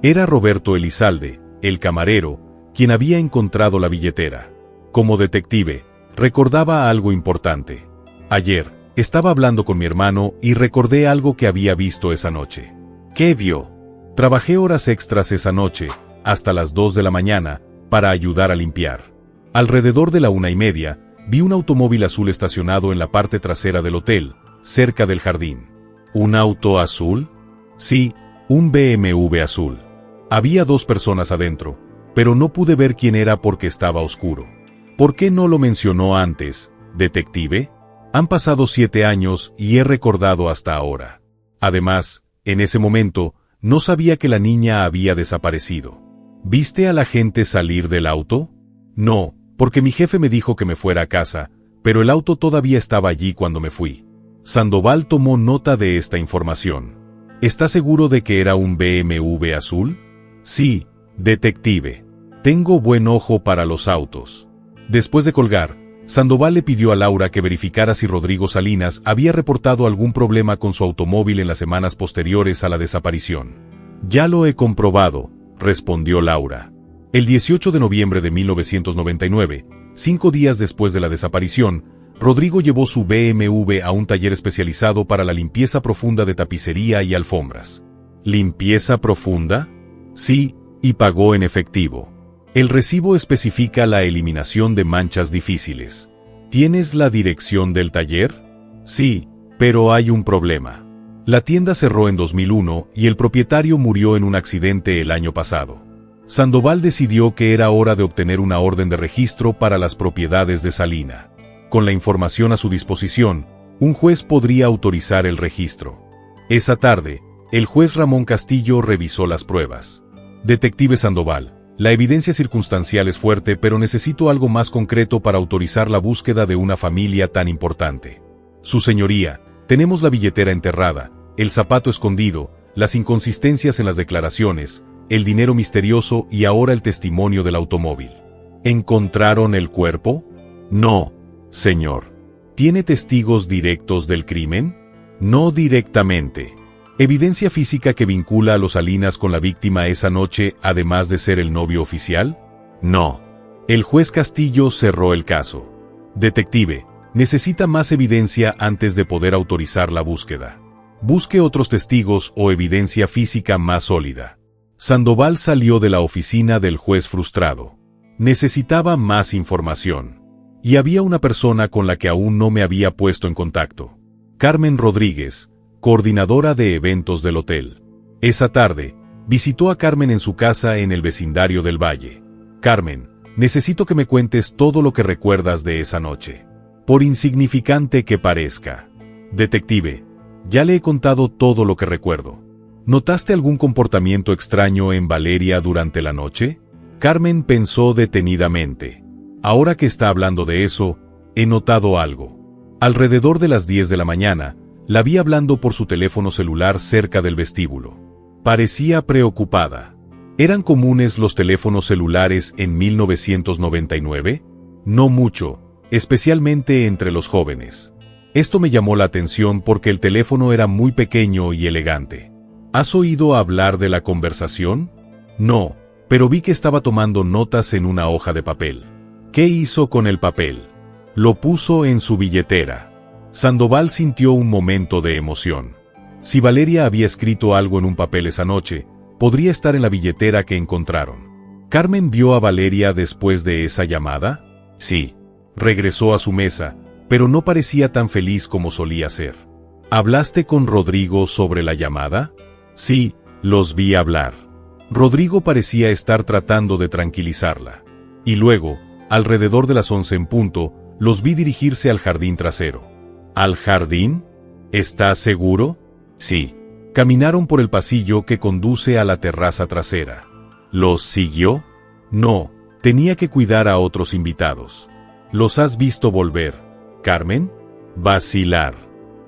Era Roberto Elizalde, el camarero, quien había encontrado la billetera. Como detective, recordaba algo importante. Ayer, estaba hablando con mi hermano y recordé algo que había visto esa noche. ¿Qué vio? Trabajé horas extras esa noche, hasta las 2 de la mañana, para ayudar a limpiar. Alrededor de la 1:30, vi un automóvil azul estacionado en la parte trasera del hotel, cerca del jardín. ¿Un auto azul? Sí, un BMW azul. Había 2 personas adentro, pero no pude ver quién era porque estaba oscuro. ¿Por qué no lo mencionó antes, detective? Han pasado 7 años y he recordado hasta ahora. Además, en ese momento, no sabía que la niña había desaparecido. ¿Viste a la gente salir del auto? No, porque mi jefe me dijo que me fuera a casa, pero el auto todavía estaba allí cuando me fui. Sandoval tomó nota de esta información. ¿Está seguro de que era un BMW azul? Sí, detective. Tengo buen ojo para los autos. Después de colgar, Sandoval le pidió a Laura que verificara si Rodrigo Salinas había reportado algún problema con su automóvil en las semanas posteriores a la desaparición. Ya lo he comprobado, respondió Laura. El 18 de noviembre de 1999, 5 días después de la desaparición, Rodrigo llevó su BMW a un taller especializado para la limpieza profunda de tapicería y alfombras. ¿Limpieza profunda? Sí, y pagó en efectivo. El recibo especifica la eliminación de manchas difíciles. ¿Tienes la dirección del taller? Sí, pero hay un problema. La tienda cerró en 2001 y el propietario murió en un accidente el año pasado. Sandoval decidió que era hora de obtener una orden de registro para las propiedades de Salina. Con la información a su disposición, un juez podría autorizar el registro. Esa tarde, el juez Ramón Castillo revisó las pruebas. Detective Sandoval, la evidencia circunstancial es fuerte, pero necesito algo más concreto para autorizar la búsqueda de una familia tan importante. Su señoría, tenemos la billetera enterrada, el zapato escondido, las inconsistencias en las declaraciones, el dinero misterioso y ahora el testimonio del automóvil. ¿Encontraron el cuerpo? No, señor. ¿Tiene testigos directos del crimen? No directamente. ¿Evidencia física que vincula a los Salinas con la víctima esa noche, además de ser el novio oficial? No. El juez Castillo cerró el caso. Detective, necesita más evidencia antes de poder autorizar la búsqueda. Busque otros testigos o evidencia física más sólida. Sandoval salió de la oficina del juez frustrado. Necesitaba más información. Y había una persona con la que aún no me había puesto en contacto. Carmen Rodríguez, coordinadora de eventos del hotel. Esa tarde, visitó a Carmen en su casa en el vecindario del Valle. Carmen, necesito que me cuentes todo lo que recuerdas de esa noche. Por insignificante que parezca. Detective, ya le he contado todo lo que recuerdo. ¿Notaste algún comportamiento extraño en Valeria durante la noche? Carmen pensó detenidamente. Ahora que está hablando de eso, he notado algo. Alrededor de las 10 de la mañana, la vi hablando por su teléfono celular cerca del vestíbulo. Parecía preocupada. ¿Eran comunes los teléfonos celulares en 1999? No mucho, especialmente entre los jóvenes. Esto me llamó la atención porque el teléfono era muy pequeño y elegante. ¿Has oído hablar de la conversación? No, pero vi que estaba tomando notas en una hoja de papel. ¿Qué hizo con el papel? Lo puso en su billetera. Sandoval sintió un momento de emoción. Si Valeria había escrito algo en un papel esa noche, podría estar en la billetera que encontraron. ¿Carmen vio a Valeria después de esa llamada? Sí. Regresó a su mesa, pero no parecía tan feliz como solía ser. ¿Hablaste con Rodrigo sobre la llamada? Sí, los vi hablar. Rodrigo parecía estar tratando de tranquilizarla. Y luego, alrededor de las 11 en punto, los vi dirigirse al jardín trasero. ¿Al jardín? ¿Estás seguro? Sí. Caminaron por el pasillo que conduce a la terraza trasera. ¿Los siguió? No, tenía que cuidar a otros invitados. ¿Los has visto volver, Carmen? Vacilar.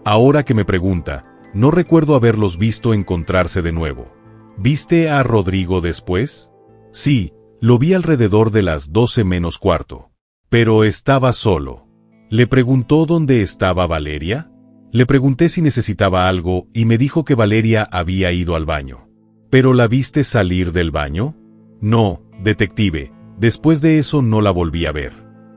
Ahora que me pregunta, no recuerdo haberlos visto encontrarse de nuevo. ¿Viste a Rodrigo después? Sí, lo vi alrededor de las 12 menos cuarto. Pero estaba solo. ¿Le preguntó dónde estaba Valeria? Le pregunté si necesitaba algo y me dijo que Valeria había ido al baño. ¿Pero la viste salir del baño? No, detective, después de eso no la volví a ver.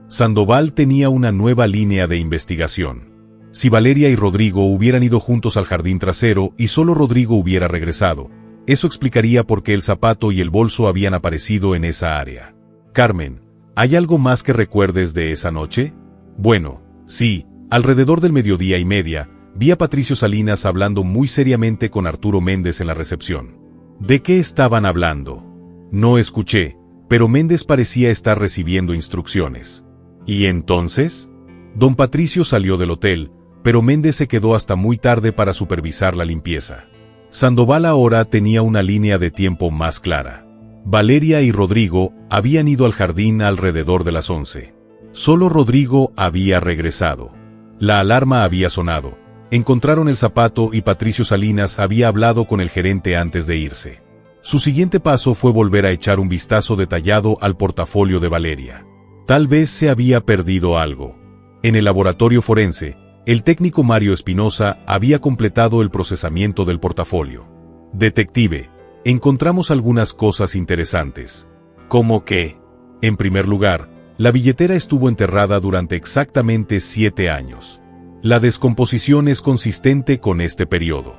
Sandoval tenía una nueva línea de investigación. Si Valeria y Rodrigo hubieran ido juntos al jardín trasero y solo Rodrigo hubiera regresado, eso explicaría por qué el zapato y el bolso habían aparecido en esa área. Carmen, ¿hay algo más que recuerdes de esa noche? Bueno, sí, alrededor del 12:30, vi a Patricio Salinas hablando muy seriamente con Arturo Méndez en la recepción. ¿De qué estaban hablando? No escuché, pero Méndez parecía estar recibiendo instrucciones. ¿Y entonces? Don Patricio salió del hotel, pero Méndez se quedó hasta muy tarde para supervisar la limpieza. Sandoval ahora tenía una línea de tiempo más clara. Valeria y Rodrigo habían ido al jardín alrededor de las 11. Solo Rodrigo había regresado. La alarma había sonado. Encontraron el zapato y Patricio Salinas había hablado con el gerente antes de irse. Su siguiente paso fue volver a echar un vistazo detallado al portafolio de Valeria. Tal vez se había perdido algo. En el laboratorio forense, el técnico Mario Espinosa había completado el procesamiento del portafolio. Detective, encontramos algunas cosas interesantes. ¿Cómo qué? En primer lugar, la billetera estuvo enterrada durante exactamente 7 años. La descomposición es consistente con este periodo.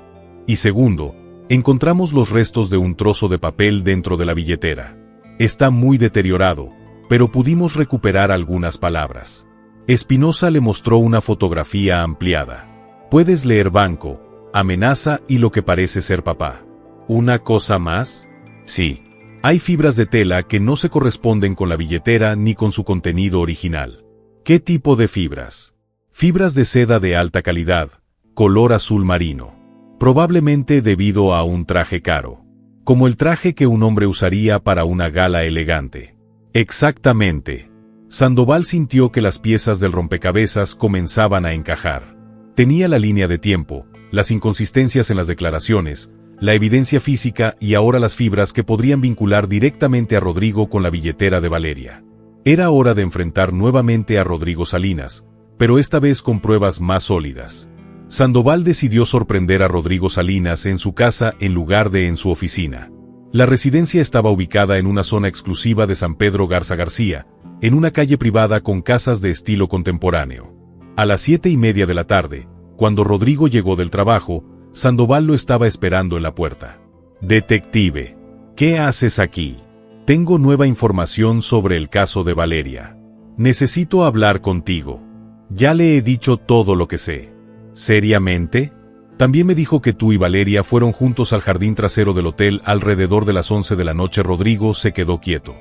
Y segundo, encontramos los restos de un trozo de papel dentro de la billetera. Está muy deteriorado, pero pudimos recuperar algunas palabras. Espinosa le mostró una fotografía ampliada. Puedes leer banco, amenaza y lo que parece ser papá. ¿Una cosa más? Sí. Hay fibras de tela que no se corresponden con la billetera ni con su contenido original. ¿Qué tipo de fibras? Fibras de seda de alta calidad, color azul marino. Probablemente debido a un traje caro. Como el traje que un hombre usaría para una gala elegante. Exactamente. Sandoval sintió que las piezas del rompecabezas comenzaban a encajar. Tenía la línea de tiempo, las inconsistencias en las declaraciones, la evidencia física y ahora las fibras que podrían vincular directamente a Rodrigo con la billetera de Valeria. Era hora de enfrentar nuevamente a Rodrigo Salinas, pero esta vez con pruebas más sólidas. Sandoval decidió sorprender a Rodrigo Salinas en su casa en lugar de en su oficina. La residencia estaba ubicada en una zona exclusiva de San Pedro Garza García, en una calle privada con casas de estilo contemporáneo. A las 7:30 de la tarde, cuando Rodrigo llegó del trabajo, Sandoval lo estaba esperando en la puerta. Detective, ¿qué haces aquí? Tengo nueva información sobre el caso de Valeria. Necesito hablar contigo. Ya le he dicho todo lo que sé. ¿Seriamente? También me dijo que tú y Valeria fueron juntos al jardín trasero del hotel alrededor de las 11 de la noche. Rodrigo se quedó quieto.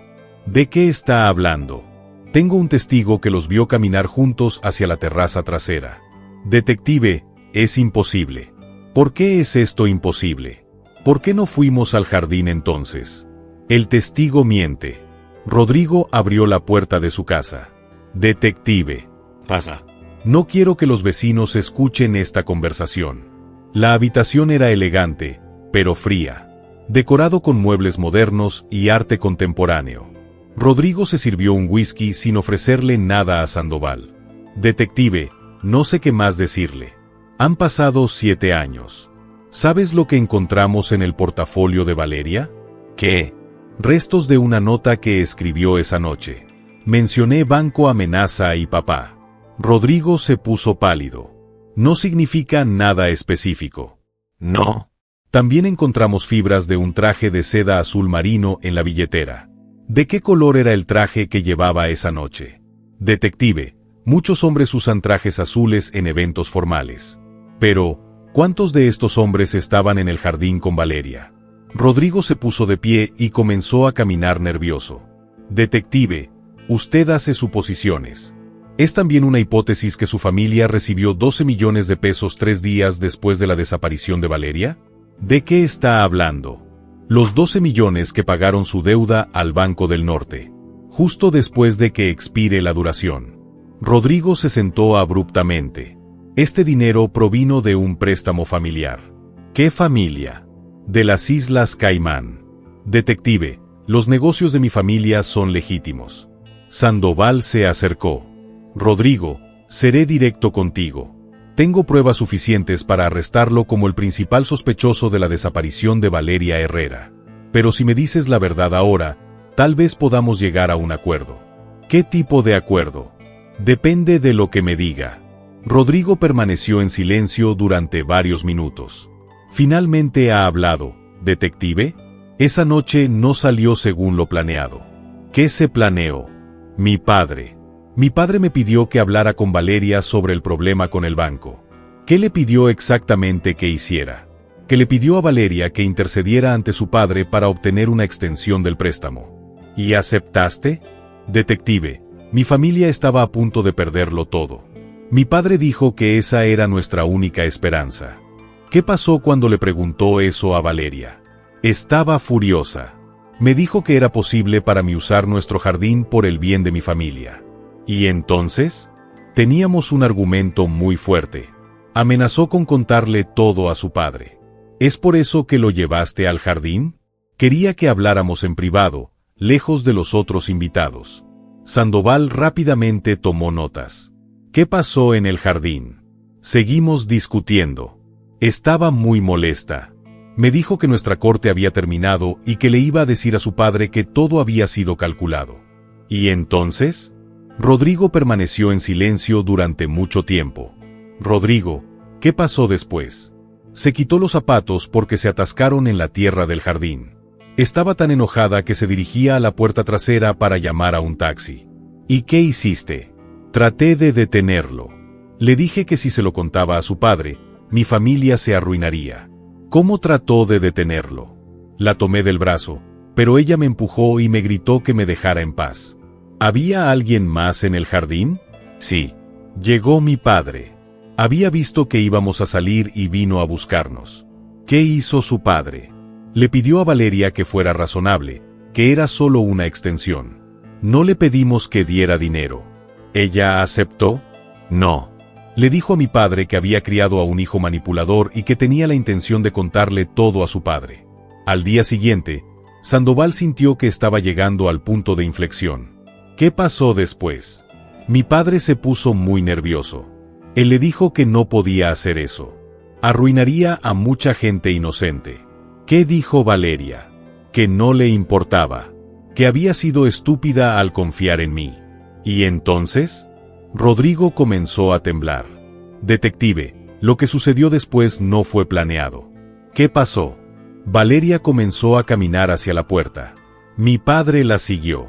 ¿De qué está hablando? Tengo un testigo que los vio caminar juntos hacia la terraza trasera. Detective, es imposible. ¿Por qué es esto imposible? ¿Por qué no fuimos al jardín entonces? El testigo miente. Rodrigo abrió la puerta de su casa. Detective. Pasa. No quiero que los vecinos escuchen esta conversación. La habitación era elegante, pero fría. Decorado con muebles modernos y arte contemporáneo. Rodrigo se sirvió un whisky sin ofrecerle nada a Sandoval. Detective, no sé qué más decirle. Han pasado 7 años. ¿Sabes lo que encontramos en el portafolio de Valeria? ¿Qué? Restos de una nota que escribió esa noche. Mencioné banco, amenaza y papá. Rodrigo se puso pálido. No significa nada específico. No. También encontramos fibras de un traje de seda azul marino en la billetera. ¿De qué color era el traje que llevaba esa noche? Detective, muchos hombres usan trajes azules en eventos formales. Pero, ¿cuántos de estos hombres estaban en el jardín con Valeria? Rodrigo se puso de pie y comenzó a caminar nervioso. Detective, usted hace suposiciones. ¿Es también una hipótesis que su familia recibió 12 millones de pesos 3 días después de la desaparición de Valeria? ¿De qué está hablando? Los 12 millones que pagaron su deuda al Banco del Norte, justo después de que expire la duración. Rodrigo se sentó abruptamente. Este dinero provino de un préstamo familiar. ¿Qué familia? De las Islas Caimán. Detective, los negocios de mi familia son legítimos. Sandoval se acercó. Rodrigo, seré directo contigo. Tengo pruebas suficientes para arrestarlo como el principal sospechoso de la desaparición de Valeria Herrera. Pero si me dices la verdad ahora, tal vez podamos llegar a un acuerdo. ¿Qué tipo de acuerdo? Depende de lo que me diga. Rodrigo permaneció en silencio durante varios minutos. Finalmente ha hablado. ¿Detective? Esa noche no salió según lo planeado. ¿Qué se planeó? Mi padre. Mi padre me pidió que hablara con Valeria sobre el problema con el banco. ¿Qué le pidió exactamente que hiciera? Que le pidió a Valeria que intercediera ante su padre para obtener una extensión del préstamo. ¿Y aceptaste? Detective, mi familia estaba a punto de perderlo todo. Mi padre dijo que esa era nuestra única esperanza. ¿Qué pasó cuando le preguntó eso a Valeria? Estaba furiosa. Me dijo que era posible para mí usar nuestro jardín por el bien de mi familia. ¿Y entonces? Teníamos un argumento muy fuerte. Amenazó con contarle todo a su padre. ¿Es por eso que lo llevaste al jardín? Quería que habláramos en privado, lejos de los otros invitados. Sandoval rápidamente tomó notas. ¿Qué pasó en el jardín? Seguimos discutiendo. Estaba muy molesta. Me dijo que nuestra corte había terminado y que le iba a decir a su padre que todo había sido calculado. ¿Y entonces? Rodrigo permaneció en silencio durante mucho tiempo. Rodrigo, ¿qué pasó después? Se quitó los zapatos porque se atascaron en la tierra del jardín. Estaba tan enojada que se dirigía a la puerta trasera para llamar a un taxi. ¿Y qué hiciste? Traté de detenerlo. Le dije que si se lo contaba a su padre, mi familia se arruinaría. ¿Cómo trató de detenerlo? La tomé del brazo, pero ella me empujó y me gritó que me dejara en paz. ¿Había alguien más en el jardín? Sí. Llegó mi padre. Había visto que íbamos a salir y vino a buscarnos. ¿Qué hizo su padre? Le pidió a Valeria que fuera razonable, que era solo una extensión. No le pedimos que diera dinero. ¿Ella aceptó? No. Le dijo a mi padre que había criado a un hijo manipulador y que tenía la intención de contarle todo a su padre. Al día siguiente, Sandoval sintió que estaba llegando al punto de inflexión. ¿Qué pasó después? Mi padre se puso muy nervioso. Él le dijo que no podía hacer eso. Arruinaría a mucha gente inocente. ¿Qué dijo Valeria? Que no le importaba. Que había sido estúpida al confiar en mí. ¿Y entonces? Rodrigo comenzó a temblar. Detective, lo que sucedió después no fue planeado. ¿Qué pasó? Valeria comenzó a caminar hacia la puerta. Mi padre la siguió.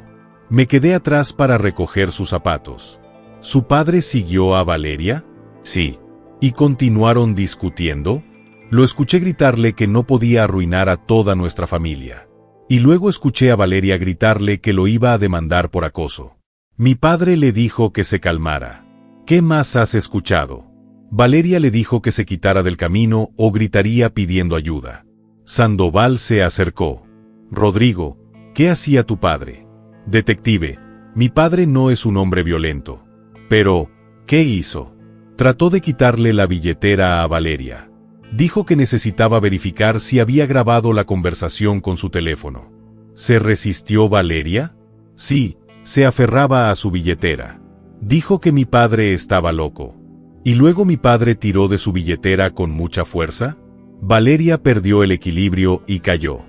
Me quedé atrás para recoger sus zapatos. ¿Su padre siguió a Valeria? Sí. ¿Y continuaron discutiendo? Lo escuché gritarle que no podía arruinar a toda nuestra familia. Y luego escuché a Valeria gritarle que lo iba a demandar por acoso. Mi padre le dijo que se calmara. ¿Qué más has escuchado? Valeria le dijo que se quitara del camino o gritaría pidiendo ayuda. Sandoval se acercó. Rodrigo, ¿qué hacía tu padre? Detective, mi padre no es un hombre violento. Pero, ¿qué hizo? Trató de quitarle la billetera a Valeria. Dijo que necesitaba verificar si había grabado la conversación con su teléfono. ¿Se resistió Valeria? Sí, se aferraba a su billetera. Dijo que mi padre estaba loco. ¿Y luego mi padre tiró de su billetera con mucha fuerza? Valeria perdió el equilibrio y cayó.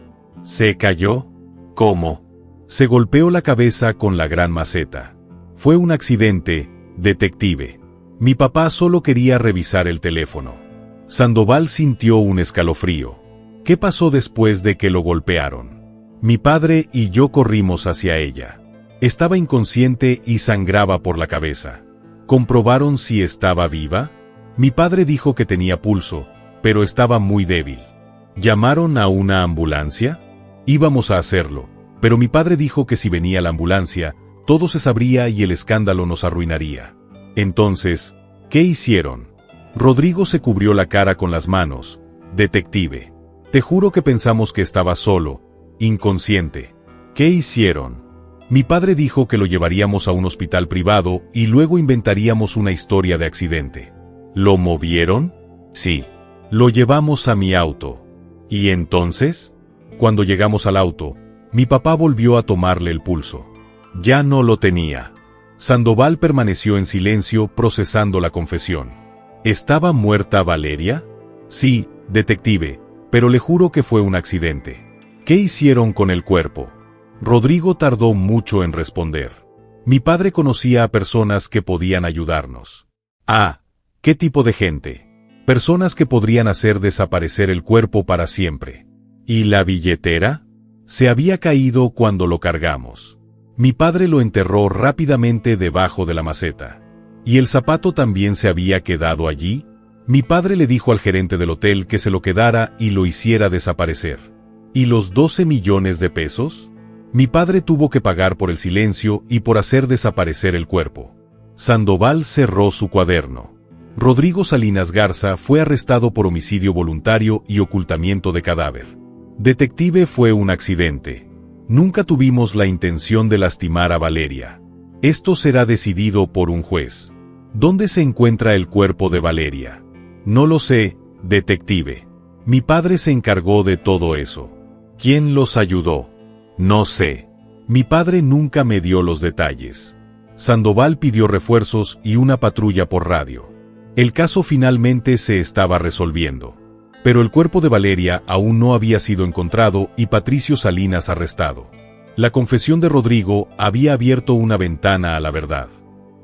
¿Se cayó? ¿Cómo? Se golpeó la cabeza con la gran maceta. Fue un accidente, detective. Mi papá solo quería revisar el teléfono. Sandoval sintió un escalofrío. ¿Qué pasó después de que lo golpearon? Mi padre y yo corrimos hacia ella. Estaba inconsciente y sangraba por la cabeza. ¿Comprobaron si estaba viva? Mi padre dijo que tenía pulso, pero estaba muy débil. ¿Llamaron a una ambulancia? Íbamos a hacerlo, pero mi padre dijo que si venía la ambulancia, todo se sabría y el escándalo nos arruinaría. Entonces, ¿qué hicieron? Rodrigo se cubrió la cara con las manos. Detective. Te juro que pensamos que estaba solo, inconsciente. ¿Qué hicieron? Mi padre dijo que lo llevaríamos a un hospital privado y luego inventaríamos una historia de accidente. ¿Lo movieron? Sí. Lo llevamos a mi auto. ¿Y entonces? Cuando llegamos al auto, mi papá volvió a tomarle el pulso. Ya no lo tenía. Sandoval permaneció en silencio procesando la confesión. ¿Estaba muerta Valeria? Sí, detective, pero le juro que fue un accidente. ¿Qué hicieron con el cuerpo? Rodrigo tardó mucho en responder. Mi padre conocía a personas que podían ayudarnos. Ah, ¿qué tipo de gente? Personas que podrían hacer desaparecer el cuerpo para siempre. ¿Y la billetera? Se había caído cuando lo cargamos. Mi padre lo enterró rápidamente debajo de la maceta. ¿Y el zapato también se había quedado allí? Mi padre le dijo al gerente del hotel que se lo quedara y lo hiciera desaparecer. ¿Y los 12 millones de pesos? Mi padre tuvo que pagar por el silencio y por hacer desaparecer el cuerpo. Sandoval cerró su cuaderno. Rodrigo Salinas Garza fue arrestado por homicidio voluntario y ocultamiento de cadáver. Detective, fue un accidente. Nunca tuvimos la intención de lastimar a Valeria. Esto será decidido por un juez. ¿Dónde se encuentra el cuerpo de Valeria? No lo sé, detective. Mi padre se encargó de todo eso. ¿Quién los ayudó? No sé. Mi padre nunca me dio los detalles. Sandoval pidió refuerzos y una patrulla por radio. El caso finalmente se estaba resolviendo. Pero el cuerpo de Valeria aún no había sido encontrado y Patricio Salinas arrestado. La confesión de Rodrigo había abierto una ventana a la verdad.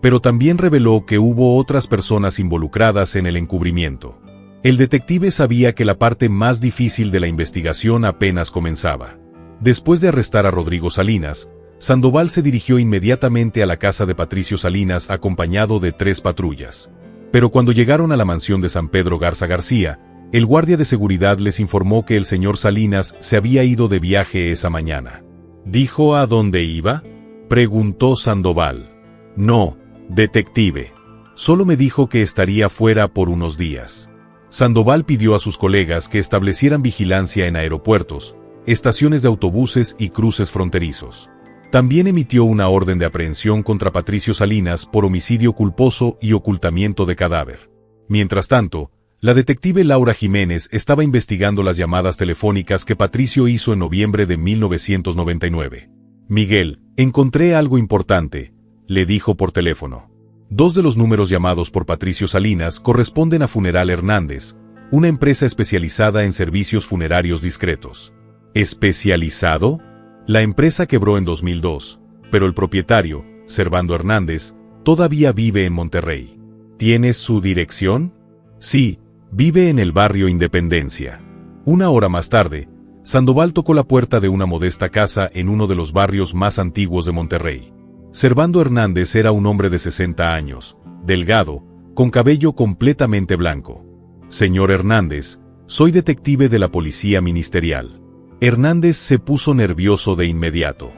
Pero también reveló que hubo otras personas involucradas en el encubrimiento. El detective sabía que la parte más difícil de la investigación apenas comenzaba. Después de arrestar a Rodrigo Salinas, Sandoval se dirigió inmediatamente a la casa de Patricio Salinas acompañado de 3 patrullas. Pero cuando llegaron a la mansión de San Pedro Garza García, el guardia de seguridad les informó que el señor Salinas se había ido de viaje esa mañana. ¿Dijo a dónde iba? Preguntó Sandoval. No, detective. Solo me dijo que estaría fuera por unos días. Sandoval pidió a sus colegas que establecieran vigilancia en aeropuertos, estaciones de autobuses y cruces fronterizos. También emitió una orden de aprehensión contra Patricio Salinas por homicidio culposo y ocultamiento de cadáver. Mientras tanto, la detective Laura Jiménez estaba investigando las llamadas telefónicas que Patricio hizo en noviembre de 1999. Miguel, encontré algo importante, le dijo por teléfono. 2 de los números llamados por Patricio Salinas corresponden a Funeral Hernández, una empresa especializada en servicios funerarios discretos. ¿Especializado? La empresa quebró en 2002, pero el propietario, Servando Hernández, todavía vive en Monterrey. ¿Tienes su dirección? Sí, vive en el barrio Independencia. Una hora más tarde, Sandoval tocó la puerta de una modesta casa en uno de los barrios más antiguos de Monterrey. Servando Hernández era un hombre de 60 años, delgado, con cabello completamente blanco. Señor Hernández, soy detective de la Policía Ministerial. Hernández se puso nervioso de inmediato.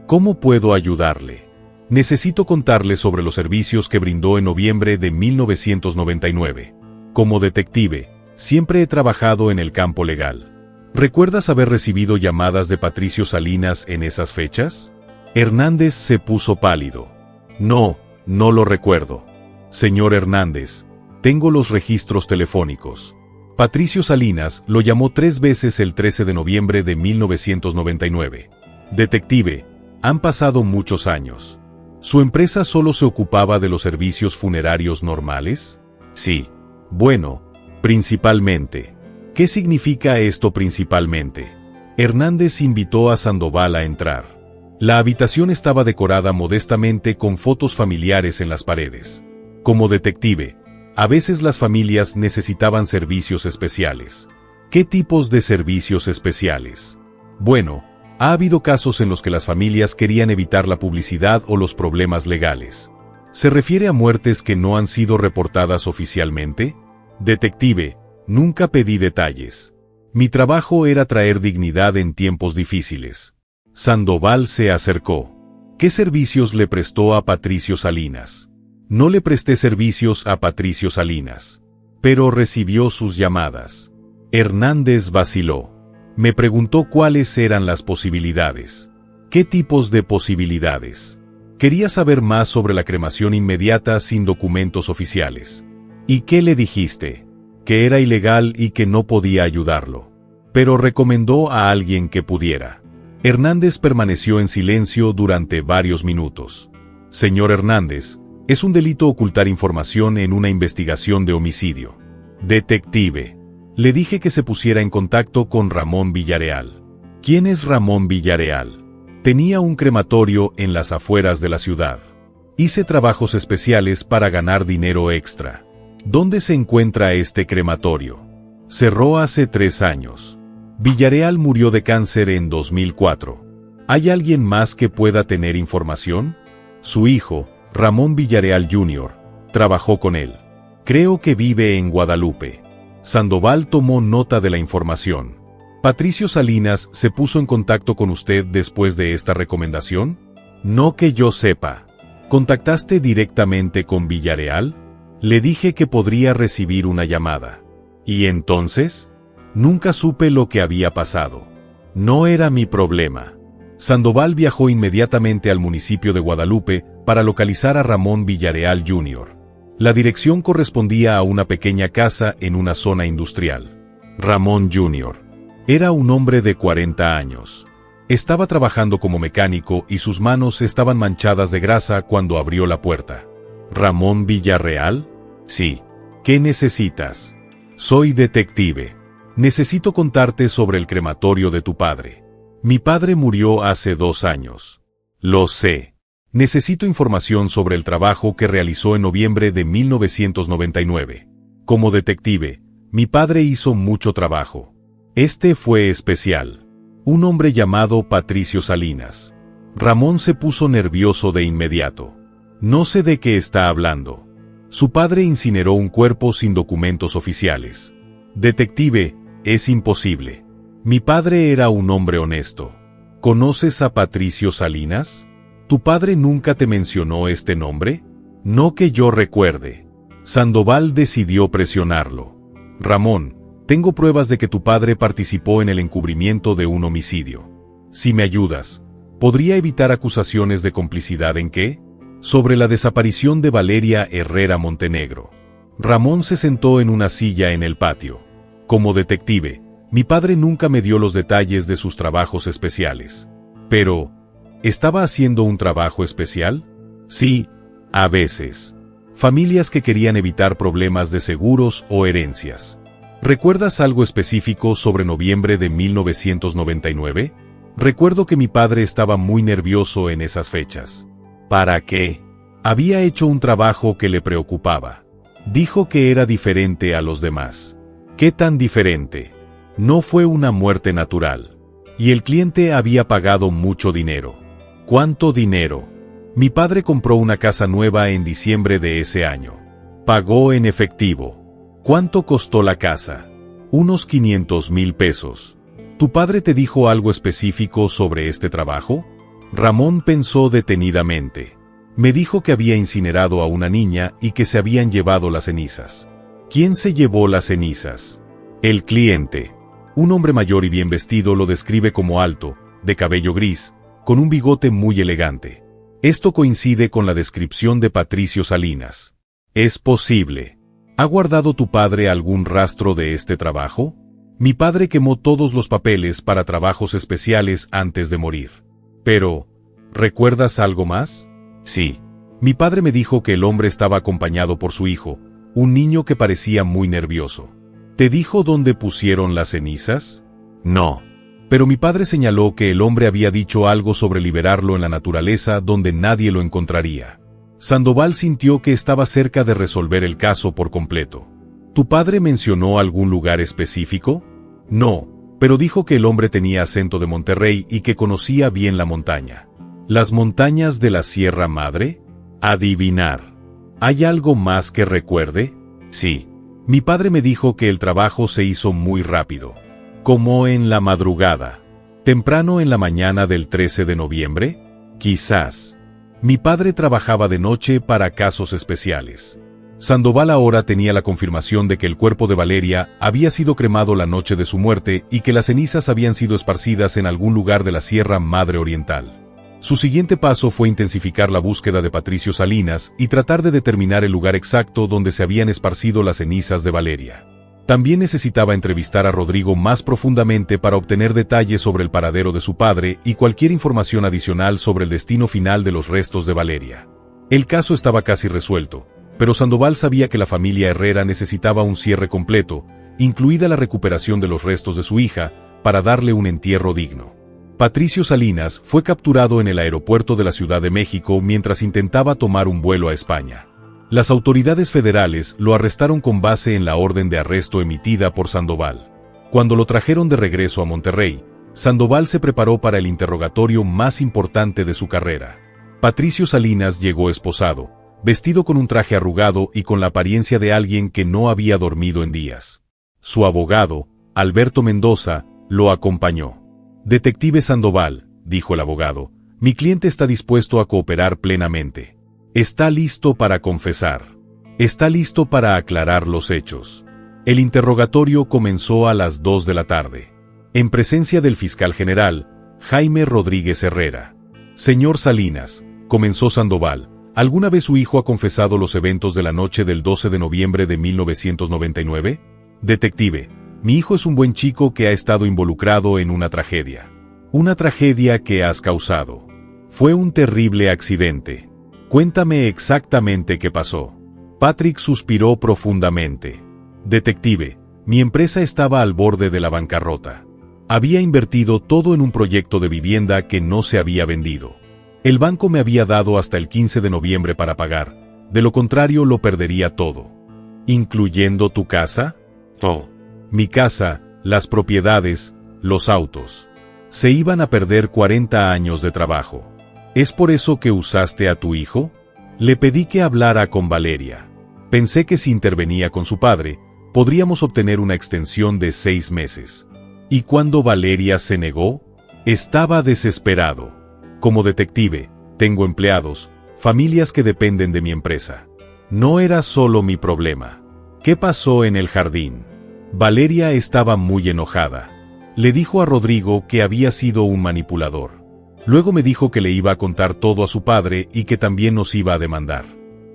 ¿Cómo puedo ayudarle? Necesito contarle sobre los servicios que brindó en noviembre de 1999. Como detective, siempre he trabajado en el campo legal. ¿Recuerdas haber recibido llamadas de Patricio Salinas en esas fechas? Hernández se puso pálido. No lo recuerdo. Señor Hernández, tengo los registros telefónicos. Patricio Salinas lo llamó 3 veces el 13 de noviembre de 1999. Detective, han pasado muchos años. ¿Su empresa solo se ocupaba de los servicios funerarios normales? Sí. Bueno, principalmente. ¿Qué significa esto principalmente? Hernández invitó a Sandoval a entrar. La habitación estaba decorada modestamente con fotos familiares en las paredes. Como detective, a veces las familias necesitaban servicios especiales. ¿Qué tipos de servicios especiales? Bueno, ha habido casos en los que las familias querían evitar la publicidad o los problemas legales. ¿Se refiere a muertes que no han sido reportadas oficialmente? Detective, nunca pedí detalles. Mi trabajo era traer dignidad en tiempos difíciles. Sandoval se acercó. ¿Qué servicios le prestó a Patricio Salinas? No le presté servicios a Patricio Salinas, pero recibió sus llamadas. Hernández vaciló. Me preguntó cuáles eran las posibilidades. ¿Qué tipos de posibilidades? Quería saber más sobre la cremación inmediata sin documentos oficiales. ¿Y qué le dijiste? Que era ilegal y que no podía ayudarlo. Pero recomendó a alguien que pudiera. Hernández permaneció en silencio durante varios minutos. Señor Hernández, es un delito ocultar información en una investigación de homicidio. Detective. Le dije que se pusiera en contacto con Ramón Villarreal. ¿Quién es Ramón Villarreal? Tenía un crematorio en las afueras de la ciudad. Hice trabajos especiales para ganar dinero extra. ¿Dónde se encuentra este crematorio? Cerró hace 3 años. Villarreal murió de cáncer en 2004. ¿Hay alguien más que pueda tener información? Su hijo, Ramón Villarreal Jr., trabajó con él. Creo que vive en Guadalupe. Sandoval tomó nota de la información. ¿Patricio Salinas se puso en contacto con usted después de esta recomendación? No que yo sepa. ¿Contactaste directamente con Villarreal? Le dije que podría recibir una llamada. ¿Y entonces? Nunca supe lo que había pasado. No era mi problema. Sandoval viajó inmediatamente al municipio de Guadalupe para localizar a Ramón Villarreal Jr. La dirección correspondía a una pequeña casa en una zona industrial. Ramón Jr. era un hombre de 40 años. Estaba trabajando como mecánico y sus manos estaban manchadas de grasa cuando abrió la puerta. ¿Ramón Villarreal? Sí. ¿Qué necesitas? Soy detective. Necesito contarte sobre el crematorio de tu padre. Mi padre murió hace 2 años. Lo sé. Necesito información sobre el trabajo que realizó en noviembre de 1999. Como detective, mi padre hizo mucho trabajo. Este fue especial. Un hombre llamado Patricio Salinas. Ramón se puso nervioso de inmediato. No sé de qué está hablando. Su padre incineró un cuerpo sin documentos oficiales. Detective, es imposible. Mi padre era un hombre honesto. ¿Conoces a Patricio Salinas? ¿Tu padre nunca te mencionó este nombre? No que yo recuerde. Sandoval decidió presionarlo. Ramón, tengo pruebas de que tu padre participó en el encubrimiento de un homicidio. Si me ayudas, ¿podría evitar acusaciones de complicidad en qué? Sobre la desaparición de Valeria Herrera Montenegro. Ramón se sentó en una silla en el patio. Como detective, mi padre nunca me dio los detalles de sus trabajos especiales. Pero, ¿estaba haciendo un trabajo especial? Sí, a veces. Familias que querían evitar problemas de seguros o herencias. ¿Recuerdas algo específico sobre noviembre de 1999? Recuerdo que mi padre estaba muy nervioso en esas fechas. ¿Para qué? Había hecho un trabajo que le preocupaba. Dijo que era diferente a los demás. ¿Qué tan diferente? No fue una muerte natural. Y el cliente había pagado mucho dinero. ¿Cuánto dinero? Mi padre compró una casa nueva en diciembre de ese año. Pagó en efectivo. ¿Cuánto costó la casa? Unos 500,000 pesos. ¿Tu padre te dijo algo específico sobre este trabajo? Ramón pensó detenidamente. Me dijo que había incinerado a una niña y que se habían llevado las cenizas. ¿Quién se llevó las cenizas? El cliente. Un hombre mayor y bien vestido lo describe como alto, de cabello gris, con un bigote muy elegante. Esto coincide con la descripción de Patricio Salinas. Es posible. ¿Ha guardado tu padre algún rastro de este trabajo? Mi padre quemó todos los papeles para trabajos especiales antes de morir. Pero, ¿recuerdas algo más? Sí. Mi padre me dijo que el hombre estaba acompañado por su hijo, un niño que parecía muy nervioso. ¿Te dijo dónde pusieron las cenizas? No. Pero mi padre señaló que el hombre había dicho algo sobre liberarlo en la naturaleza donde nadie lo encontraría. Sandoval sintió que estaba cerca de resolver el caso por completo. ¿Tu padre mencionó algún lugar específico? No, pero dijo que el hombre tenía acento de Monterrey y que conocía bien la montaña. ¿Las montañas de la Sierra Madre? Adivinar. ¿Hay algo más que recuerde? Sí. Mi padre me dijo que el trabajo se hizo muy rápido. ¿Como en la madrugada? ¿Temprano en la mañana del 13 de noviembre? Quizás. Mi padre trabajaba de noche para casos especiales. Sandoval ahora tenía la confirmación de que el cuerpo de Valeria había sido cremado la noche de su muerte y que las cenizas habían sido esparcidas en algún lugar de la Sierra Madre Oriental. Su siguiente paso fue intensificar la búsqueda de Patricio Salinas y tratar de determinar el lugar exacto donde se habían esparcido las cenizas de Valeria. También necesitaba entrevistar a Rodrigo más profundamente para obtener detalles sobre el paradero de su padre y cualquier información adicional sobre el destino final de los restos de Valeria. El caso estaba casi resuelto, pero Sandoval sabía que la familia Herrera necesitaba un cierre completo, incluida la recuperación de los restos de su hija, para darle un entierro digno. Patricio Salinas fue capturado en el aeropuerto de la Ciudad de México mientras intentaba tomar un vuelo a España. Las autoridades federales lo arrestaron con base en la orden de arresto emitida por Sandoval. Cuando lo trajeron de regreso a Monterrey, Sandoval se preparó para el interrogatorio más importante de su carrera. Patricio Salinas llegó esposado, vestido con un traje arrugado y con la apariencia de alguien que no había dormido en días. Su abogado, Alberto Mendoza, lo acompañó. «Detective Sandoval», dijo el abogado, «mi cliente está dispuesto a cooperar plenamente. Está listo para confesar. Está listo para aclarar los hechos». El interrogatorio comenzó a las 2 de la tarde. En presencia del fiscal general, Jaime Rodríguez Herrera. «Señor Salinas», comenzó Sandoval, ¿alguna vez su hijo ha confesado los eventos de la noche del 12 de noviembre de 1999? Detective, mi hijo es un buen chico que ha estado involucrado en una tragedia. Una tragedia que has causado. Fue un terrible accidente. Cuéntame exactamente qué pasó. Patrick suspiró profundamente. Detective, mi empresa estaba al borde de la bancarrota. Había invertido todo en un proyecto de vivienda que no se había vendido. El banco me había dado hasta el 15 de noviembre para pagar, de lo contrario lo perdería todo. ¿Incluyendo tu casa? Todo. Mi casa, las propiedades, los autos. Se iban a perder 40 años de trabajo. ¿Es por eso que usaste a tu hijo? Le pedí que hablara con Valeria. Pensé que si intervenía con su padre, podríamos obtener una extensión de 6 meses. ¿Y cuando Valeria se negó? Estaba desesperado. Como detective, tengo empleados, familias que dependen de mi empresa. No era solo mi problema. ¿Qué pasó en el jardín? Valeria estaba muy enojada. Le dijo a Rodrigo que había sido un manipulador. Luego me dijo que le iba a contar todo a su padre y que también nos iba a demandar.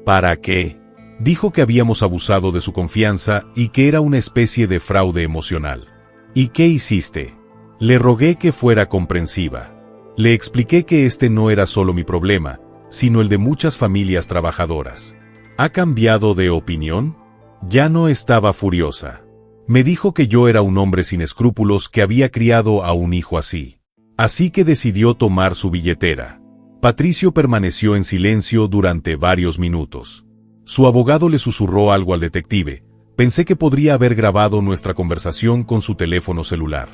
¿Para qué? Dijo que habíamos abusado de su confianza y que era una especie de fraude emocional. ¿Y qué hiciste? Le rogué que fuera comprensiva. Le expliqué que este no era solo mi problema, sino el de muchas familias trabajadoras. ¿Ha cambiado de opinión? Ya no estaba furiosa. Me dijo que yo era un hombre sin escrúpulos que había criado a un hijo así. Así que decidió tomar su billetera. Patricio permaneció en silencio durante varios minutos. Su abogado le susurró algo al detective. Pensé que podría haber grabado nuestra conversación con su teléfono celular.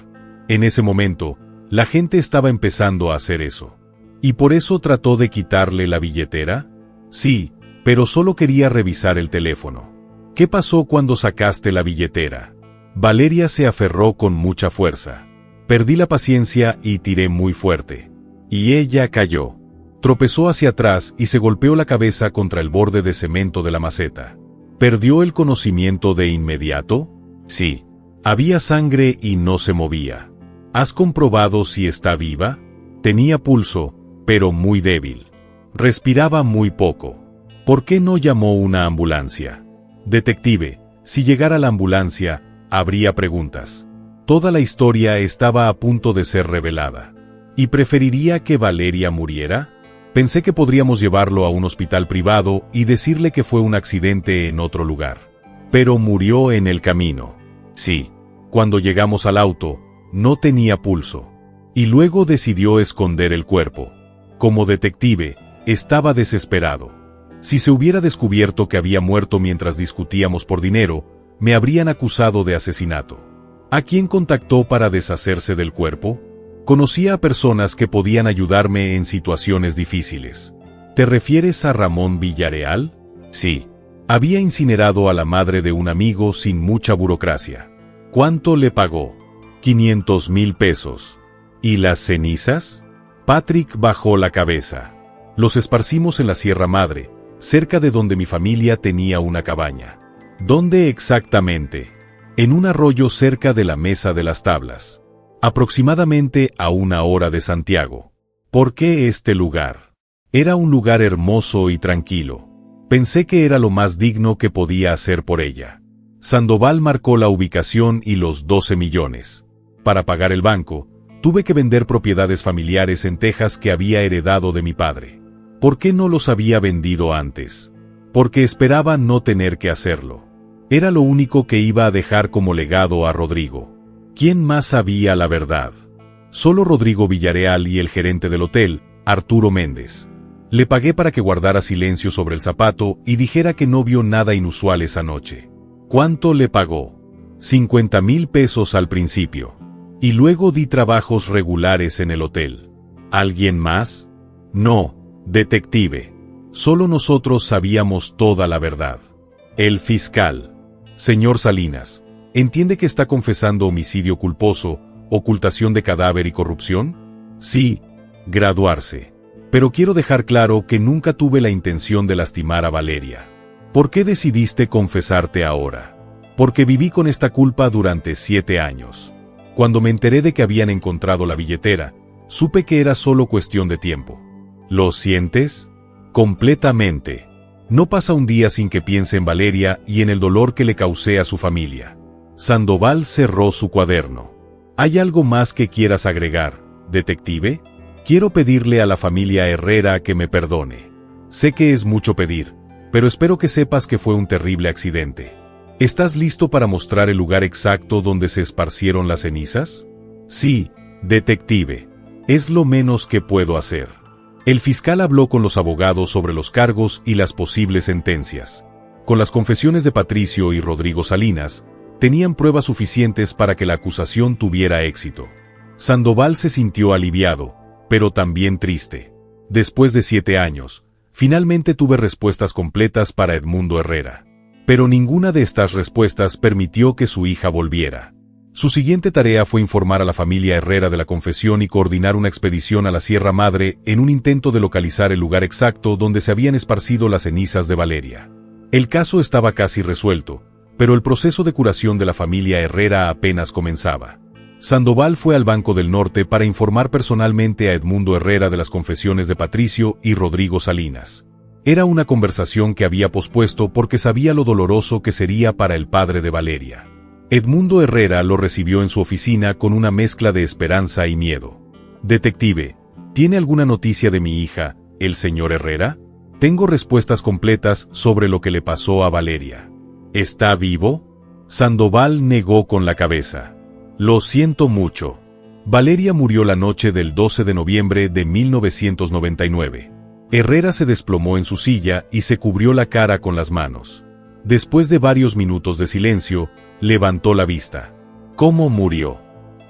En ese momento, La gente estaba empezando a hacer eso. ¿Y por eso trató de quitarle la billetera? Sí, pero solo quería revisar el teléfono. ¿Qué pasó cuando sacaste la billetera? Valeria se aferró con mucha fuerza. Perdí la paciencia y tiré muy fuerte. Y ella cayó. Tropezó hacia atrás y se golpeó la cabeza contra el borde de cemento de la maceta. ¿Perdió el conocimiento de inmediato? Sí. Había sangre y no se movía. ¿Has comprobado si está viva? Tenía pulso, pero muy débil. Respiraba muy poco. ¿Por qué no llamó una ambulancia? Detective, si llegara la ambulancia, habría preguntas. Toda la historia estaba a punto de ser revelada. ¿Y preferiría que Valeria muriera? Pensé que podríamos llevarlo a un hospital privado y decirle que fue un accidente en otro lugar. Pero murió en el camino. Sí. Cuando llegamos al auto, no tenía pulso. Y luego decidió esconder el cuerpo. Como detective, estaba desesperado. Si se hubiera descubierto que había muerto mientras discutíamos por dinero, me habrían acusado de asesinato. ¿A quién contactó para deshacerse del cuerpo? Conocía a personas que podían ayudarme en situaciones difíciles. ¿Te refieres a Ramón Villareal? Sí. Había incinerado a la madre de un amigo sin mucha burocracia. ¿Cuánto le pagó? 500,000 pesos. ¿Y las cenizas? Patrick bajó la cabeza. Los esparcimos en la Sierra Madre, cerca de donde mi familia tenía una cabaña. ¿Dónde exactamente? En un arroyo cerca de la Mesa de las Tablas. Aproximadamente a 1 hora de Santiago. ¿Por qué este lugar? Era un lugar hermoso y tranquilo. Pensé que era lo más digno que podía hacer por ella. Sandoval marcó la ubicación y los 12 millones. Para pagar el banco, tuve que vender propiedades familiares en Texas que había heredado de mi padre. ¿Por qué no los había vendido antes? Porque esperaba no tener que hacerlo. Era lo único que iba a dejar como legado a Rodrigo. ¿Quién más sabía la verdad? Solo Rodrigo Villareal y el gerente del hotel, Arturo Méndez. Le pagué para que guardara silencio sobre el zapato y dijera que no vio nada inusual esa noche. ¿Cuánto le pagó? 50,000 pesos al principio. Y luego di trabajos regulares en el hotel. ¿Alguien más? No, detective. Solo nosotros sabíamos toda la verdad. El fiscal. Señor Salinas, ¿entiende que está confesando homicidio culposo, ocultación de cadáver y corrupción? Sí, graduarse. Pero quiero dejar claro que nunca tuve la intención de lastimar a Valeria. ¿Por qué decidiste confesarte ahora? Porque viví con esta culpa durante 7 años. Cuando me enteré de que habían encontrado la billetera, supe que era solo cuestión de tiempo. ¿Lo sientes? Completamente. No pasa un día sin que piense en Valeria y en el dolor que le causé a su familia. Sandoval cerró su cuaderno. ¿Hay algo más que quieras agregar, detective? Quiero pedirle a la familia Herrera que me perdone. Sé que es mucho pedir, pero espero que sepas que fue un terrible accidente. ¿Estás listo para mostrar el lugar exacto donde se esparcieron las cenizas? Sí, detective. Es lo menos que puedo hacer. El fiscal habló con los abogados sobre los cargos y las posibles sentencias. Con las confesiones de Patricio y Rodrigo Salinas, tenían pruebas suficientes para que la acusación tuviera éxito. Sandoval se sintió aliviado, pero también triste. Después de 7 años, finalmente tuve respuestas completas para Edmundo Herrera. Pero ninguna de estas respuestas permitió que su hija volviera. Su siguiente tarea fue informar a la familia Herrera de la confesión y coordinar una expedición a la Sierra Madre en un intento de localizar el lugar exacto donde se habían esparcido las cenizas de Valeria. El caso estaba casi resuelto, pero el proceso de curación de la familia Herrera apenas comenzaba. Sandoval fue al Banco del Norte para informar personalmente a Edmundo Herrera de las confesiones de Patricio y Rodrigo Salinas. Era una conversación que había pospuesto porque sabía lo doloroso que sería para el padre de Valeria. Edmundo Herrera lo recibió en su oficina con una mezcla de esperanza y miedo. Detective, ¿tiene alguna noticia de mi hija, el señor Herrera? Tengo respuestas completas sobre lo que le pasó a Valeria. ¿Está vivo? Sandoval negó con la cabeza. Lo siento mucho. Valeria murió la noche del 12 de noviembre de 1999. Herrera se desplomó en su silla y se cubrió la cara con las manos. Después de varios minutos de silencio, levantó la vista. ¿Cómo murió?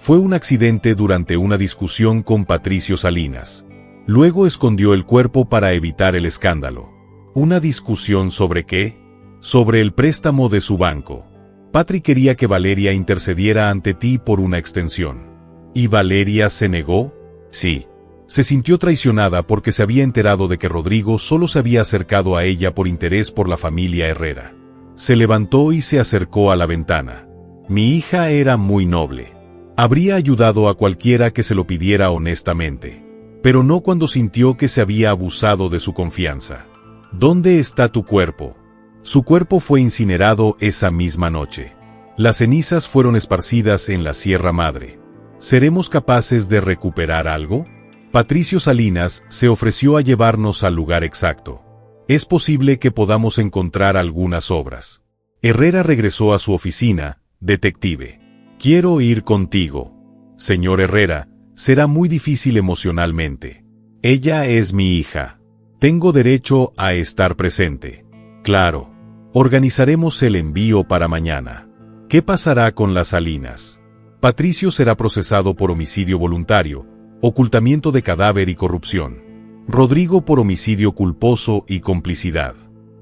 Fue un accidente durante una discusión con Patricio Salinas. Luego escondió el cuerpo para evitar el escándalo. ¿Una discusión sobre qué? Sobre el préstamo de su banco. Patrick quería que Valeria intercediera ante ti por una extensión. ¿Y Valeria se negó? Sí. Se sintió traicionada porque se había enterado de que Rodrigo solo se había acercado a ella por interés por la familia Herrera. Se levantó y se acercó a la ventana. Mi hija era muy noble. Habría ayudado a cualquiera que se lo pidiera honestamente. Pero no cuando sintió que se había abusado de su confianza. ¿Dónde está tu cuerpo? Su cuerpo fue incinerado esa misma noche. Las cenizas fueron esparcidas en la Sierra Madre. ¿Seremos capaces de recuperar algo? Patricio Salinas se ofreció a llevarnos al lugar exacto. Es posible que podamos encontrar algunas obras. Herrera regresó a su oficina. Detective. Quiero ir contigo. Señor Herrera, será muy difícil emocionalmente. Ella es mi hija. Tengo derecho a estar presente. Claro. Organizaremos el envío para mañana. ¿Qué pasará con las Salinas? Patricio será procesado por homicidio voluntario, ocultamiento de cadáver y corrupción. Rodrigo por homicidio culposo y complicidad.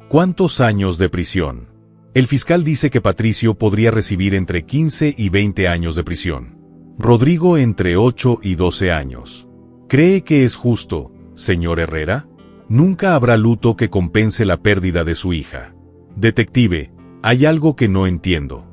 ¿Cuántos años de prisión? El fiscal dice que Patricio podría recibir entre 15 y 20 años de prisión. Rodrigo entre 8 y 12 años. ¿Cree que es justo, señor Herrera? Nunca habrá luto que compense la pérdida de su hija. Detective, hay algo que no entiendo.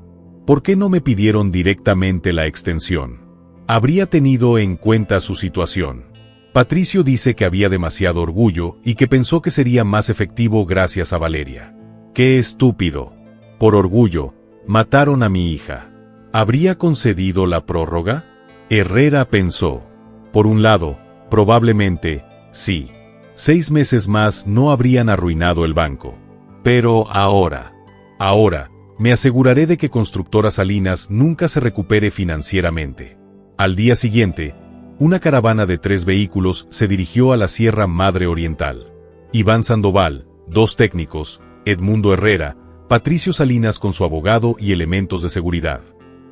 ¿Por qué no me pidieron directamente la extensión? Habría tenido en cuenta su situación. Patricio dice que había demasiado orgullo y que pensó que sería más efectivo gracias a Valeria. ¡Qué estúpido! Por orgullo, mataron a mi hija. ¿Habría concedido la prórroga? Herrera pensó. Por un lado, probablemente, sí. 6 meses más no habrían arruinado el banco. Pero ahora, me aseguraré de que Constructora Salinas nunca se recupere financieramente. Al día siguiente, una caravana de 3 vehículos se dirigió a la Sierra Madre Oriental. Iván Sandoval, 2 técnicos, Edmundo Herrera, Patricio Salinas con su abogado y elementos de seguridad.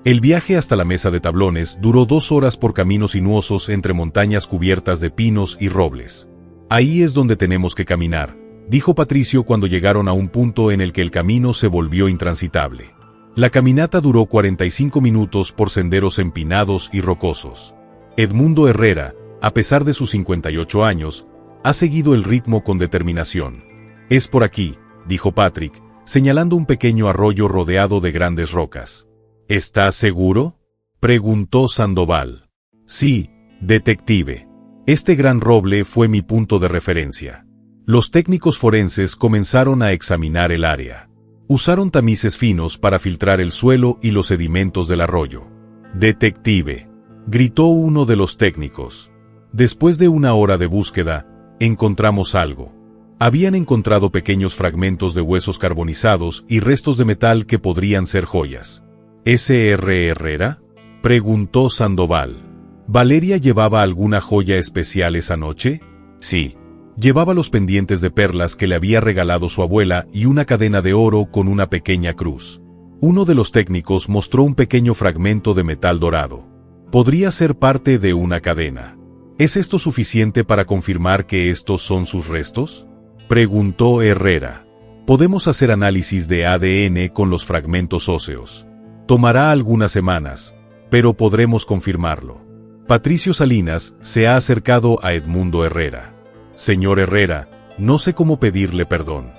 El viaje hasta la mesa de tablones duró 2 horas por caminos sinuosos entre montañas cubiertas de pinos y robles. Ahí es donde tenemos que caminar, dijo Patricio cuando llegaron a un punto en el que el camino se volvió intransitable. La caminata duró 45 minutos por senderos empinados y rocosos. Edmundo Herrera, a pesar de sus 58 años, ha seguido el ritmo con determinación. Es por aquí, dijo Patrick, señalando un pequeño arroyo rodeado de grandes rocas. ¿Estás seguro?, preguntó Sandoval. Sí, detective. Este gran roble fue mi punto de referencia. Los técnicos forenses comenzaron a examinar el área. Usaron tamices finos para filtrar el suelo y los sedimentos del arroyo. Detective, gritó uno de los técnicos. Después de 1 hora de búsqueda, encontramos algo. Habían encontrado pequeños fragmentos de huesos carbonizados y restos de metal que podrían ser joyas. ¿S.R. Herrera?, preguntó Sandoval. ¿Valeria llevaba alguna joya especial esa noche? Sí. Llevaba los pendientes de perlas que le había regalado su abuela y una cadena de oro con una pequeña cruz. Uno de los técnicos mostró un pequeño fragmento de metal dorado. ¿Podría ser parte de una cadena? ¿Es esto suficiente para confirmar que estos son sus restos?, preguntó Herrera. Podemos hacer análisis de ADN con los fragmentos óseos. Tomará algunas semanas, pero podremos confirmarlo. Patricio Salinas se ha acercado a Edmundo Herrera. Señor Herrera, no sé cómo pedirle perdón.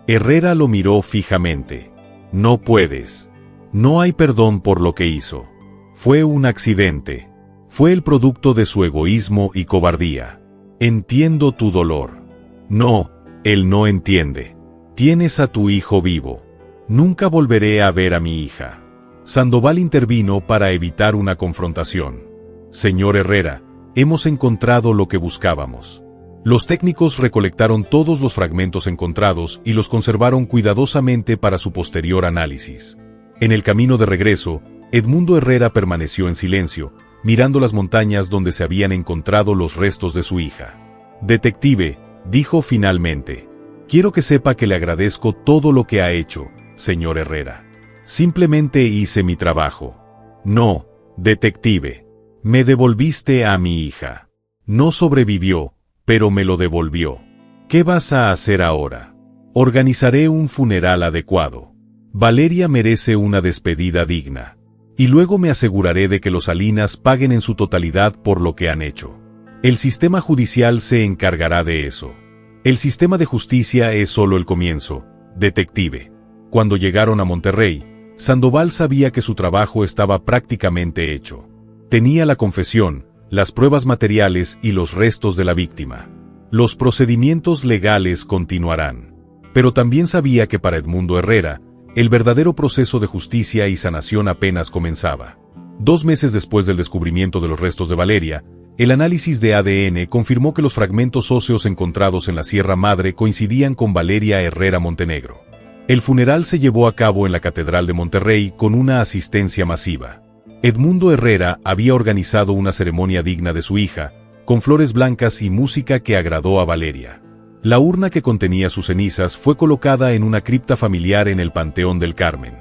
Herrera lo miró fijamente. No puedes. No hay perdón por lo que hizo. Fue un accidente. Fue el producto de su egoísmo y cobardía. Entiendo tu dolor. No, él no entiende. Tienes a tu hijo vivo. Nunca volveré a ver a mi hija. Sandoval intervino para evitar una confrontación. Señor Herrera, hemos encontrado lo que buscábamos. Los técnicos recolectaron todos los fragmentos encontrados y los conservaron cuidadosamente para su posterior análisis. En el camino de regreso, Edmundo Herrera permaneció en silencio, mirando las montañas donde se habían encontrado los restos de su hija. Detective, dijo finalmente, quiero que sepa que le agradezco todo lo que ha hecho, señor Herrera. Simplemente hice mi trabajo. No, detective. Me devolviste a mi hija. No sobrevivió, pero me lo devolvió. ¿Qué vas a hacer ahora? Organizaré un funeral adecuado. Valeria merece una despedida digna. Y luego me aseguraré de que los Salinas paguen en su totalidad por lo que han hecho. El sistema judicial se encargará de eso. El sistema de justicia es solo el comienzo, detective. Cuando llegaron a Monterrey, Sandoval sabía que su trabajo estaba prácticamente hecho. Tenía la confesión, las pruebas materiales y los restos de la víctima. Los procedimientos legales continuarán. Pero también sabía que para Edmundo Herrera, el verdadero proceso de justicia y sanación apenas comenzaba. 2 meses después del descubrimiento de los restos de Valeria, el análisis de ADN confirmó que los fragmentos óseos encontrados en la Sierra Madre coincidían con Valeria Herrera Montenegro. El funeral se llevó a cabo en la Catedral de Monterrey con una asistencia masiva. Edmundo Herrera había organizado una ceremonia digna de su hija, con flores blancas y música que agradó a Valeria. La urna que contenía sus cenizas fue colocada en una cripta familiar en el Panteón del Carmen.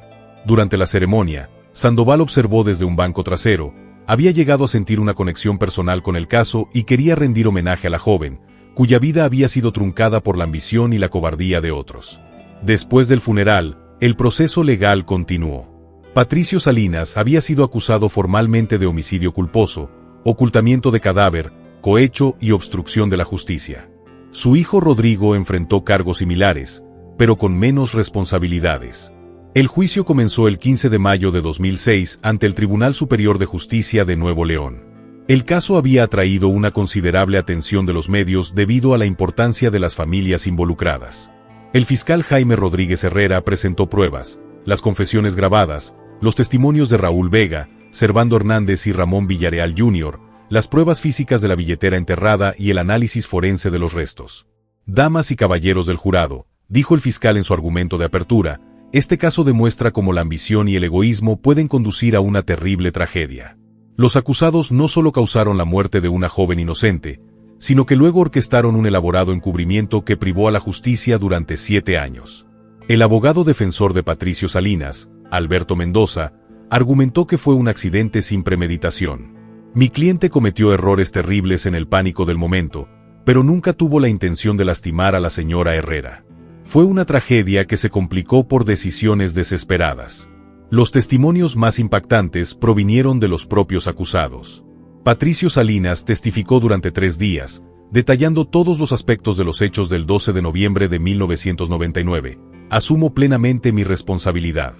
Durante la ceremonia, Sandoval observó desde un banco trasero. Había llegado a sentir una conexión personal con el caso y quería rendir homenaje a la joven, cuya vida había sido truncada por la ambición y la cobardía de otros. Después del funeral, el proceso legal continuó. Patricio Salinas había sido acusado formalmente de homicidio culposo, ocultamiento de cadáver, cohecho y obstrucción de la justicia. Su hijo Rodrigo enfrentó cargos similares, pero con menos responsabilidades. El juicio comenzó el 15 de mayo de 2006 ante el Tribunal Superior de Justicia de Nuevo León. El caso había atraído una considerable atención de los medios debido a la importancia de las familias involucradas. El fiscal Jaime Rodríguez Herrera presentó pruebas, las confesiones grabadas, los testimonios de Raúl Vega, Servando Hernández y Ramón Villarreal Jr., las pruebas físicas de la billetera enterrada y el análisis forense de los restos. Damas y caballeros del jurado, dijo el fiscal en su argumento de apertura, este caso demuestra cómo la ambición y el egoísmo pueden conducir a una terrible tragedia. Los acusados no solo causaron la muerte de una joven inocente, sino que luego orquestaron un elaborado encubrimiento que privó a la justicia durante 7 años. El abogado defensor de Patricio Salinas, Alberto Mendoza, argumentó que fue un accidente sin premeditación. Mi cliente cometió errores terribles en el pánico del momento, pero nunca tuvo la intención de lastimar a la señora Herrera. Fue una tragedia que se complicó por decisiones desesperadas. Los testimonios más impactantes provinieron de los propios acusados. Patricio Salinas testificó durante 3 días, detallando todos los aspectos de los hechos del 12 de noviembre de 1999. Asumo plenamente mi responsabilidad.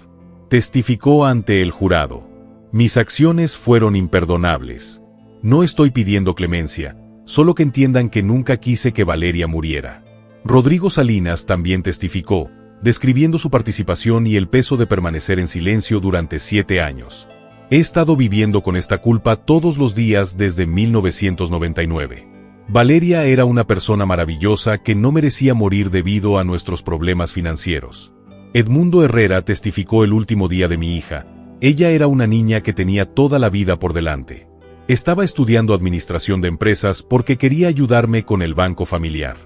Testificó ante el jurado. Mis acciones fueron imperdonables. No estoy pidiendo clemencia, solo que entiendan que nunca quise que Valeria muriera. Rodrigo Salinas también testificó, describiendo su participación y el peso de permanecer en silencio durante 7 años. He estado viviendo con esta culpa todos los días desde 1999. Valeria era una persona maravillosa que no merecía morir debido a nuestros problemas financieros. Edmundo Herrera testificó el último día de mi hija. Ella era una niña que tenía toda la vida por delante. Estaba estudiando administración de empresas porque quería ayudarme con el banco familiar.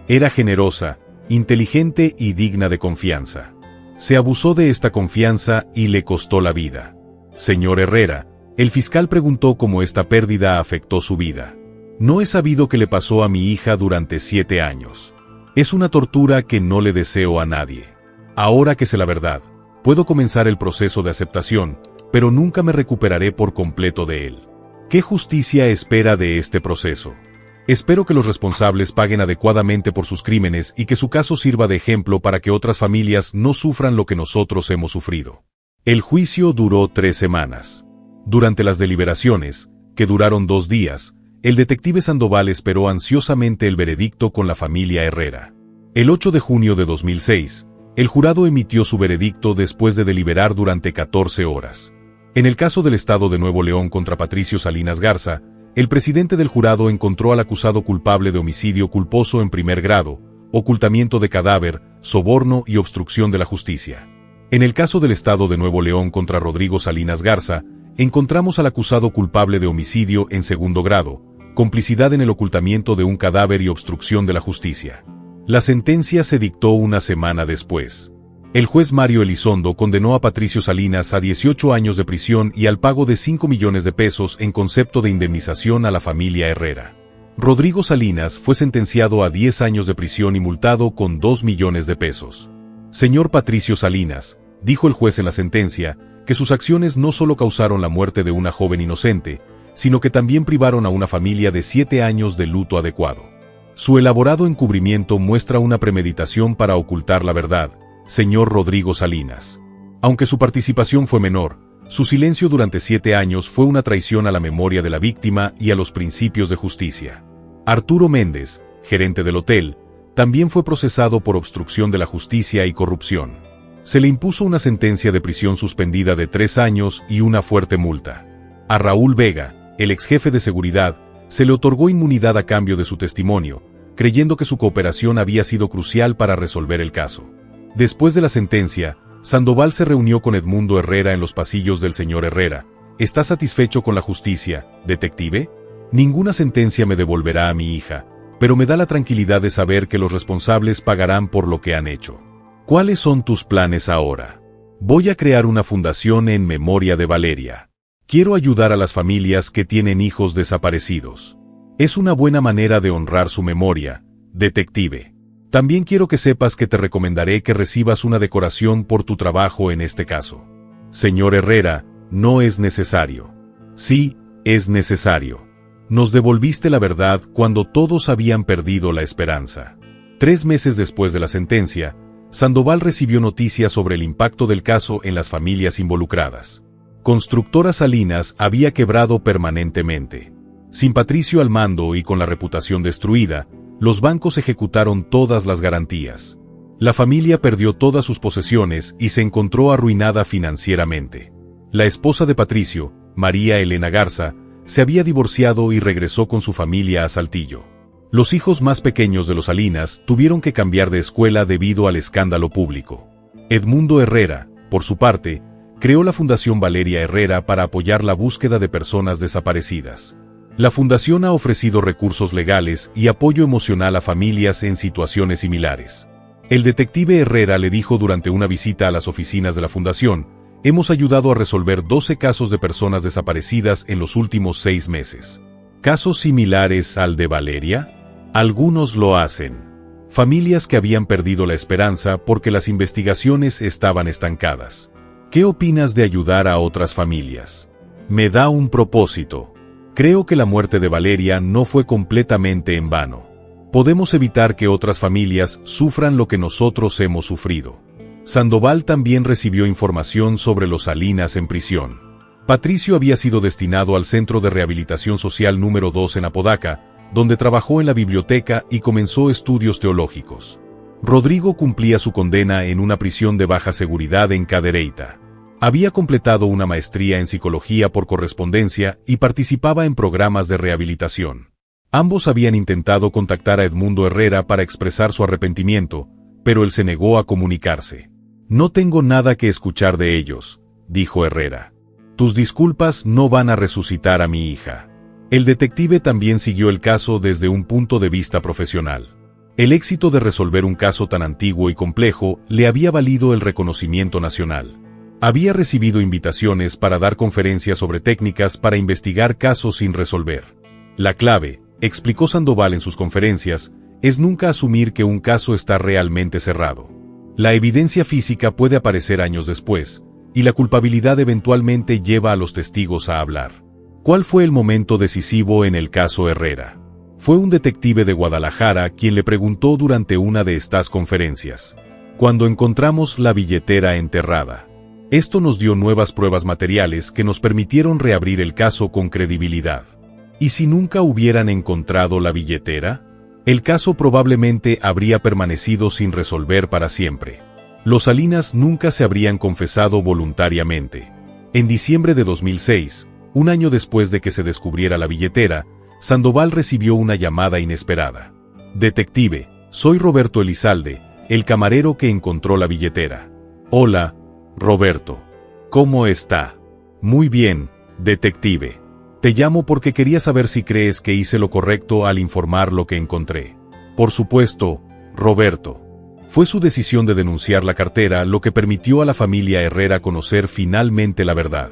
Era generosa, inteligente y digna de confianza. Se abusó de esta confianza y le costó la vida. Señor Herrera, el fiscal preguntó cómo esta pérdida afectó su vida. No he sabido qué le pasó a mi hija durante 7 años. Es una tortura que no le deseo a nadie. Ahora que sé la verdad, puedo comenzar el proceso de aceptación, pero nunca me recuperaré por completo de él. ¿Qué justicia espera de este proceso? Espero que los responsables paguen adecuadamente por sus crímenes y que su caso sirva de ejemplo para que otras familias no sufran lo que nosotros hemos sufrido. El juicio duró 3 semanas. Durante las deliberaciones, que duraron 2 días, el detective Sandoval esperó ansiosamente el veredicto con la familia Herrera. El 8 de junio de 2006, el jurado emitió su veredicto después de deliberar durante 14 horas. En el caso del Estado de Nuevo León contra Patricio Salinas Garza, el presidente del jurado encontró al acusado culpable de homicidio culposo en primer grado, ocultamiento de cadáver, soborno y obstrucción de la justicia. En el caso del Estado de Nuevo León contra Rodrigo Salinas Garza, encontramos al acusado culpable de homicidio en segundo grado, complicidad en el ocultamiento de un cadáver y obstrucción de la justicia. La sentencia se dictó una semana después. El juez Mario Elizondo condenó a Patricio Salinas a 18 años de prisión y al pago de 5 millones de pesos en concepto de indemnización a la familia Herrera. Rodrigo Salinas fue sentenciado a 10 años de prisión y multado con 2 millones de pesos. Señor Patricio Salinas, dijo el juez en la sentencia, que sus acciones no solo causaron la muerte de una joven inocente, sino que también privaron a una familia de 7 años de luto adecuado. Su elaborado encubrimiento muestra una premeditación para ocultar la verdad, señor Rodrigo Salinas. Aunque su participación fue menor, su silencio durante 7 años fue una traición a la memoria de la víctima y a los principios de justicia. Arturo Méndez, gerente del hotel, también fue procesado por obstrucción de la justicia y corrupción. Se le impuso una sentencia de prisión suspendida de 3 años y una fuerte multa. A Raúl Vega, el exjefe de seguridad, se le otorgó inmunidad a cambio de su testimonio, creyendo que su cooperación había sido crucial para resolver el caso. Después de la sentencia, Sandoval se reunió con Edmundo Herrera en los pasillos del señor Herrera. ¿Está satisfecho con la justicia, detective? Ninguna sentencia me devolverá a mi hija, pero me da la tranquilidad de saber que los responsables pagarán por lo que han hecho. ¿Cuáles son tus planes ahora? Voy a crear una fundación en memoria de Valeria. Quiero ayudar a las familias que tienen hijos desaparecidos. Es una buena manera de honrar su memoria, detective. También quiero que sepas que te recomendaré que recibas una decoración por tu trabajo en este caso. Señor Herrera, no es necesario. Sí, es necesario. Nos devolviste la verdad cuando todos habían perdido la esperanza. 3 meses después de la sentencia, Sandoval recibió noticias sobre el impacto del caso en las familias involucradas. Constructora Salinas había quebrado permanentemente. Sin Patricio al mando y con la reputación destruida, los bancos ejecutaron todas las garantías. La familia perdió todas sus posesiones y se encontró arruinada financieramente. La esposa de Patricio, María Elena Garza, se había divorciado y regresó con su familia a Saltillo. Los hijos más pequeños de los Salinas tuvieron que cambiar de escuela debido al escándalo público. Edmundo Herrera, por su parte, creó la Fundación Valeria Herrera para apoyar la búsqueda de personas desaparecidas. La fundación ha ofrecido recursos legales y apoyo emocional a familias en situaciones similares. El detective Herrera le dijo durante una visita a las oficinas de la fundación: hemos ayudado a resolver 12 casos de personas desaparecidas en los últimos 6 meses. ¿Casos similares al de Valeria? Algunos lo hacen. Familias que habían perdido la esperanza porque las investigaciones estaban estancadas. ¿Qué opinas de ayudar a otras familias? Me da un propósito. Creo que la muerte de Valeria no fue completamente en vano. Podemos evitar que otras familias sufran lo que nosotros hemos sufrido. Sandoval también recibió información sobre los Salinas en prisión. Patricio había sido destinado al Centro de Rehabilitación Social número 2 en Apodaca, donde trabajó en la biblioteca y comenzó estudios teológicos. Rodrigo cumplía su condena en una prisión de baja seguridad en Cadereyta. Había completado una maestría en psicología por correspondencia y participaba en programas de rehabilitación. Ambos habían intentado contactar a Edmundo Herrera para expresar su arrepentimiento, pero él se negó a comunicarse. No tengo nada que escuchar de ellos, dijo Herrera. Tus disculpas no van a resucitar a mi hija. El detective también siguió el caso desde un punto de vista profesional. El éxito de resolver un caso tan antiguo y complejo le había valido el reconocimiento nacional. Había recibido invitaciones para dar conferencias sobre técnicas para investigar casos sin resolver. La clave, explicó Sandoval en sus conferencias, es nunca asumir que un caso está realmente cerrado. La evidencia física puede aparecer años después, y la culpabilidad eventualmente lleva a los testigos a hablar. ¿Cuál fue el momento decisivo en el caso Herrera? Fue un detective de Guadalajara quien le preguntó durante una de estas conferencias. Cuando encontramos la billetera enterrada. Esto nos dio nuevas pruebas materiales que nos permitieron reabrir el caso con credibilidad. ¿Y si nunca hubieran encontrado la billetera? El caso probablemente habría permanecido sin resolver para siempre. Los Salinas nunca se habrían confesado voluntariamente. En diciembre de 2006, un año después de que se descubriera la billetera, Sandoval recibió una llamada inesperada. Detective, soy Roberto Elizalde, el camarero que encontró la billetera. Hola, Roberto. ¿Cómo está? Muy bien, detective. Te llamo porque quería saber si crees que hice lo correcto al informar lo que encontré. Por supuesto, Roberto. Fue su decisión de denunciar la cartera lo que permitió a la familia Herrera conocer finalmente la verdad.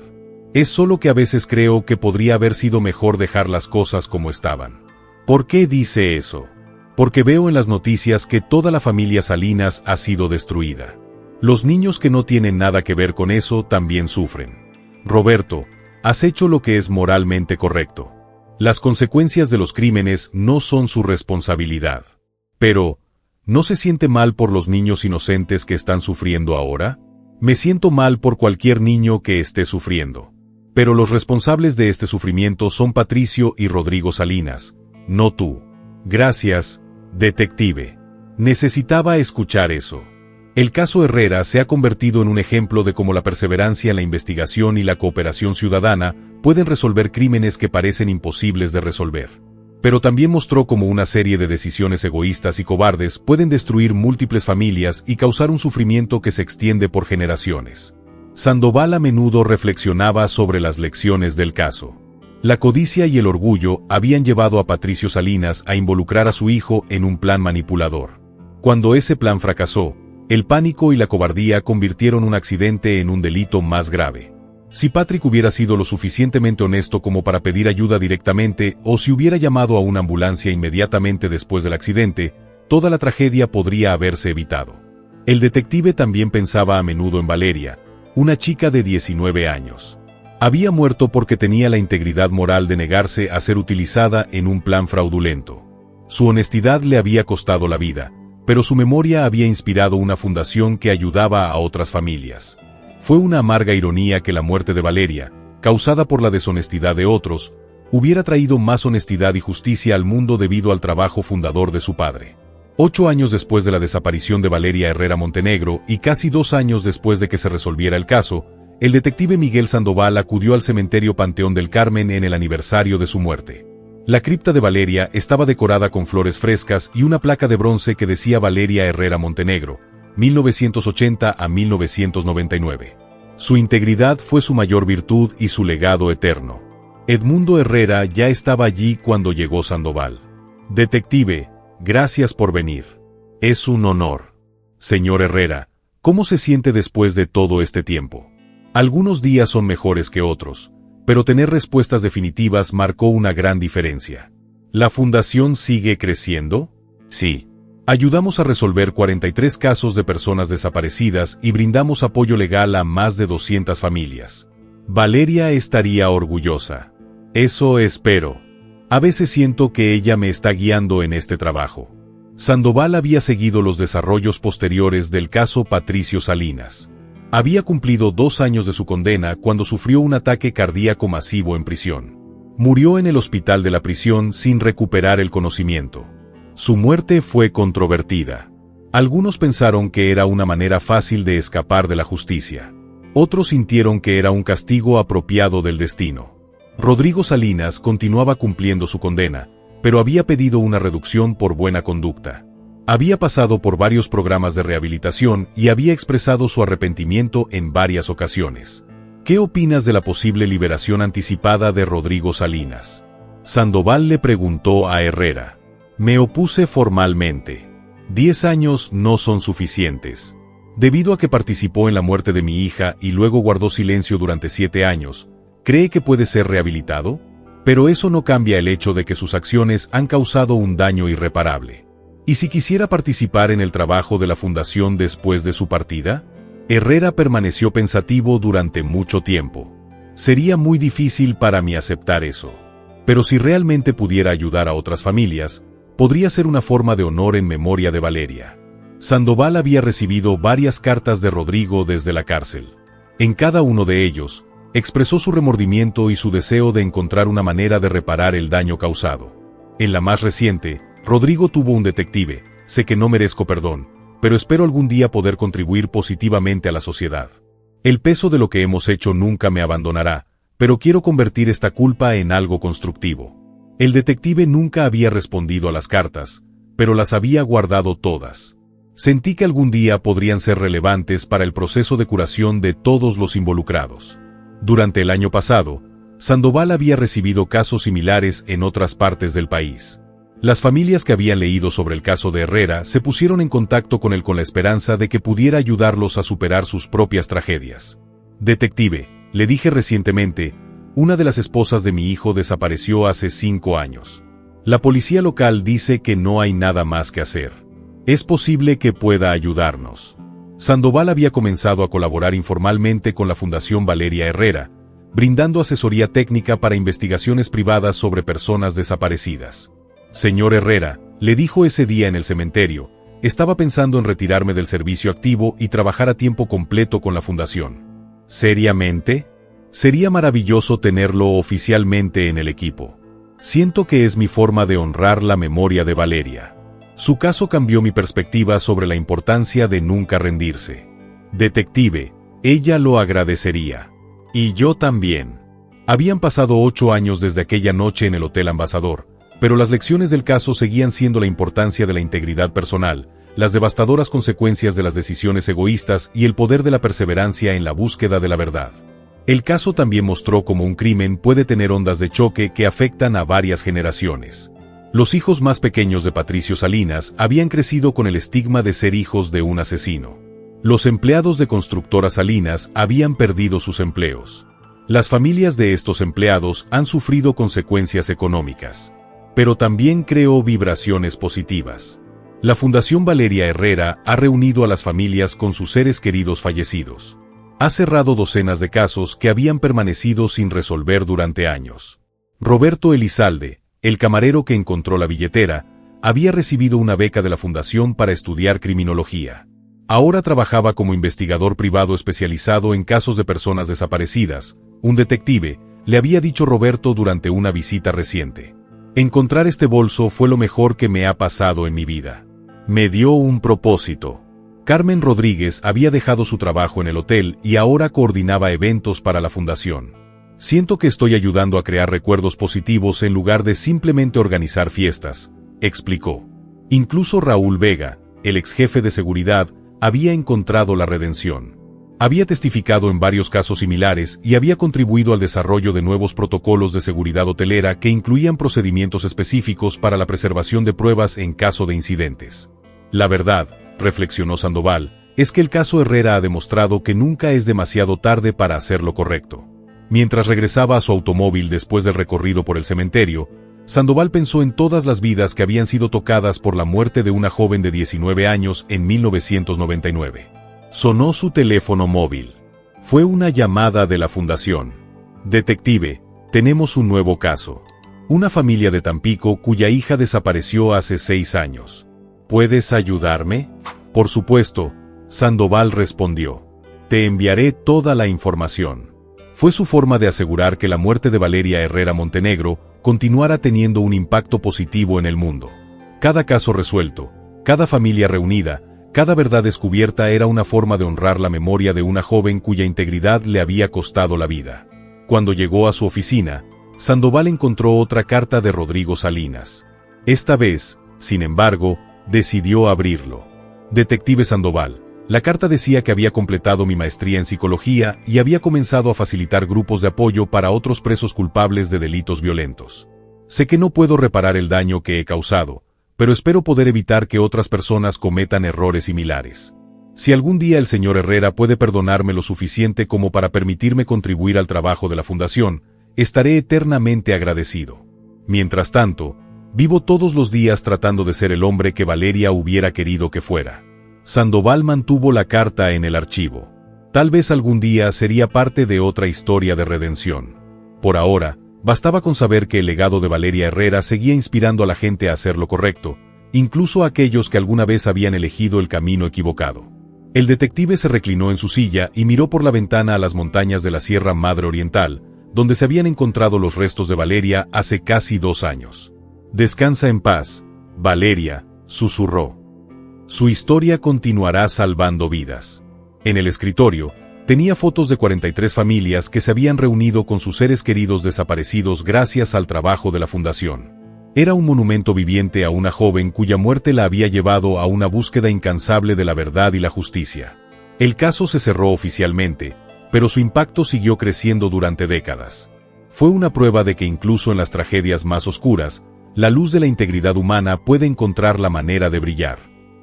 Es solo que a veces creo que podría haber sido mejor dejar las cosas como estaban. ¿Por qué dice eso? Porque veo en las noticias que toda la familia Salinas ha sido destruida. Los niños que no tienen nada que ver con eso también sufren. Roberto, has hecho lo que es moralmente correcto. Las consecuencias de los crímenes no son su responsabilidad. Pero, ¿no se siente mal por los niños inocentes que están sufriendo ahora? Me siento mal por cualquier niño que esté sufriendo. Pero los responsables de este sufrimiento son Patricio y Rodrigo Salinas, no tú. Gracias, detective. Necesitaba escuchar eso. El caso Herrera se ha convertido en un ejemplo de cómo la perseverancia en la investigación y la cooperación ciudadana pueden resolver crímenes que parecen imposibles de resolver. Pero también mostró cómo una serie de decisiones egoístas y cobardes pueden destruir múltiples familias y causar un sufrimiento que se extiende por generaciones. Sandoval a menudo reflexionaba sobre las lecciones del caso. La codicia y el orgullo habían llevado a Patricio Salinas a involucrar a su hijo en un plan manipulador. Cuando ese plan fracasó, el pánico y la cobardía convirtieron un accidente en un delito más grave. Si Patrick hubiera sido lo suficientemente honesto como para pedir ayuda directamente o si hubiera llamado a una ambulancia inmediatamente después del accidente, toda la tragedia podría haberse evitado. El detective también pensaba a menudo en Valeria, una chica de 19 años. Había muerto porque tenía la integridad moral de negarse a ser utilizada en un plan fraudulento. Su honestidad le había costado la vida, pero su memoria había inspirado una fundación que ayudaba a otras familias. Fue una amarga ironía que la muerte de Valeria, causada por la deshonestidad de otros, hubiera traído más honestidad y justicia al mundo debido al trabajo fundador de su padre. 8 años después de la desaparición de Valeria Herrera Montenegro y casi 2 años después de que se resolviera el caso, el detective Miguel Sandoval acudió al cementerio Panteón del Carmen en el aniversario de su muerte. La cripta de Valeria estaba decorada con flores frescas y una placa de bronce que decía Valeria Herrera Montenegro, 1980 a 1999. Su integridad fue su mayor virtud y su legado eterno. Edmundo Herrera ya estaba allí cuando llegó Sandoval. Detective, gracias por venir. Es un honor. Señor Herrera, ¿cómo se siente después de todo este tiempo? Algunos días son mejores que otros, pero tener respuestas definitivas marcó una gran diferencia. ¿La fundación sigue creciendo? Sí. Ayudamos a resolver 43 casos de personas desaparecidas y brindamos apoyo legal a más de 200 familias. Valeria estaría orgullosa. Eso espero. A veces siento que ella me está guiando en este trabajo. Sandoval había seguido los desarrollos posteriores del caso Patricio Salinas. Había cumplido 2 años de su condena cuando sufrió un ataque cardíaco masivo en prisión. Murió en el hospital de la prisión sin recuperar el conocimiento. Su muerte fue controvertida. Algunos pensaron que era una manera fácil de escapar de la justicia. Otros sintieron que era un castigo apropiado del destino. Rodrigo Salinas continuaba cumpliendo su condena, pero había pedido una reducción por buena conducta. Había pasado por varios programas de rehabilitación y había expresado su arrepentimiento en varias ocasiones. ¿Qué opinas de la posible liberación anticipada de Rodrigo Salinas? Sandoval le preguntó a Herrera. Me opuse formalmente. 10 años no son suficientes. Debido a que participó en la muerte de mi hija y luego guardó silencio durante 7 años, ¿cree que puede ser rehabilitado? Pero eso no cambia el hecho de que sus acciones han causado un daño irreparable. ¿Y si quisiera participar en el trabajo de la fundación después de su partida? Herrera permaneció pensativo durante mucho tiempo. Sería muy difícil para mí aceptar eso. Pero si realmente pudiera ayudar a otras familias, podría ser una forma de honor en memoria de Valeria. Sandoval había recibido varias cartas de Rodrigo desde la cárcel. En cada uno de ellos, expresó su remordimiento y su deseo de encontrar una manera de reparar el daño causado. En la más reciente, Rodrigo tuvo un detective, sé que no merezco perdón, pero espero algún día poder contribuir positivamente a la sociedad. El peso de lo que hemos hecho nunca me abandonará, pero quiero convertir esta culpa en algo constructivo. El detective nunca había respondido a las cartas, pero las había guardado todas. Sentí que algún día podrían ser relevantes para el proceso de curación de todos los involucrados. Durante el año pasado, Sandoval había recibido casos similares en otras partes del país. Las familias que habían leído sobre el caso de Herrera se pusieron en contacto con él con la esperanza de que pudiera ayudarlos a superar sus propias tragedias. Detective, le dije recientemente, una de las esposas de mi hijo desapareció hace 5 años. La policía local dice que no hay nada más que hacer. Es posible que pueda ayudarnos. Sandoval había comenzado a colaborar informalmente con la Fundación Valeria Herrera, brindando asesoría técnica para investigaciones privadas sobre personas desaparecidas. Señor Herrera, le dijo ese día en el cementerio, estaba pensando en retirarme del servicio activo y trabajar a tiempo completo con la fundación. ¿Seriamente? Sería maravilloso tenerlo oficialmente en el equipo. Siento que es mi forma de honrar la memoria de Valeria. Su caso cambió mi perspectiva sobre la importancia de nunca rendirse. Detective, ella lo agradecería. Y yo también. Habían pasado 8 años desde aquella noche en el Hotel Ambassador, pero las lecciones del caso seguían siendo la importancia de la integridad personal, las devastadoras consecuencias de las decisiones egoístas y el poder de la perseverancia en la búsqueda de la verdad. El caso también mostró cómo un crimen puede tener ondas de choque que afectan a varias generaciones. Los hijos más pequeños de Patricio Salinas habían crecido con el estigma de ser hijos de un asesino. Los empleados de Constructora Salinas habían perdido sus empleos. Las familias de estos empleados han sufrido consecuencias económicas. Pero también creó vibraciones positivas. La Fundación Valeria Herrera ha reunido a las familias con sus seres queridos fallecidos. Ha cerrado docenas de casos que habían permanecido sin resolver durante años. Roberto Elizalde, el camarero que encontró la billetera, había recibido una beca de la Fundación para estudiar criminología. Ahora trabajaba como investigador privado especializado en casos de personas desaparecidas. Un detective, le había dicho Roberto durante una visita reciente. Encontrar este bolso fue lo mejor que me ha pasado en mi vida. Me dio un propósito. Carmen Rodríguez había dejado su trabajo en el hotel y ahora coordinaba eventos para la fundación. Siento que estoy ayudando a crear recuerdos positivos en lugar de simplemente organizar fiestas, explicó. Incluso Raúl Vega, el ex jefe de seguridad, había encontrado la redención. Había testificado en varios casos similares y había contribuido al desarrollo de nuevos protocolos de seguridad hotelera que incluían procedimientos específicos para la preservación de pruebas en caso de incidentes. La verdad, reflexionó Sandoval, es que el caso Herrera ha demostrado que nunca es demasiado tarde para hacer lo correcto. Mientras regresaba a su automóvil después del recorrido por el cementerio, Sandoval pensó en todas las vidas que habían sido tocadas por la muerte de una joven de 19 años en 1999. Sonó su teléfono móvil. Fue una llamada de la fundación. Detective, tenemos un nuevo caso. Una familia de Tampico cuya hija desapareció hace 6 años. ¿Puedes ayudarme? Por supuesto, Sandoval respondió. Te enviaré toda la información. Fue su forma de asegurar que la muerte de Valeria Herrera Montenegro continuara teniendo un impacto positivo en el mundo. Cada caso resuelto, cada familia reunida, cada verdad descubierta era una forma de honrar la memoria de una joven cuya integridad le había costado la vida. Cuando llegó a su oficina, Sandoval encontró otra carta de Rodrigo Salinas. Esta vez, sin embargo, decidió abrirlo. Detective Sandoval, la carta decía que había completado mi maestría en psicología y había comenzado a facilitar grupos de apoyo para otros presos culpables de delitos violentos. Sé que no puedo reparar el daño que he causado, pero espero poder evitar que otras personas cometan errores similares. Si algún día el señor Herrera puede perdonarme lo suficiente como para permitirme contribuir al trabajo de la fundación, estaré eternamente agradecido. Mientras tanto, vivo todos los días tratando de ser el hombre que Valeria hubiera querido que fuera. Sandoval mantuvo la carta en el archivo. Tal vez algún día sería parte de otra historia de redención. Por ahora, bastaba con saber que el legado de Valeria Herrera seguía inspirando a la gente a hacer lo correcto, incluso a aquellos que alguna vez habían elegido el camino equivocado. El detective se reclinó en su silla y miró por la ventana a las montañas de la Sierra Madre Oriental, donde se habían encontrado los restos de Valeria hace casi 2 años. Descansa en paz, Valeria, susurró. Su historia continuará salvando vidas. En el escritorio, tenía fotos de 43 familias que se habían reunido con sus seres queridos desaparecidos gracias al trabajo de la fundación. Era un monumento viviente a una joven cuya muerte la había llevado a una búsqueda incansable de la verdad y la justicia. El caso se cerró oficialmente, pero su impacto siguió creciendo durante décadas. Fue una prueba de que incluso en las tragedias más oscuras, La luz de la integridad humana puede encontrar la manera de brillar.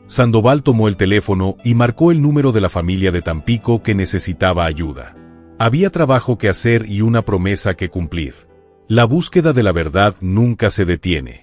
Sandoval tomó el teléfono y marcó el número de la familia de Tampico que necesitaba ayuda. Había trabajo que hacer y una promesa que cumplir. La búsqueda de la verdad nunca se detiene.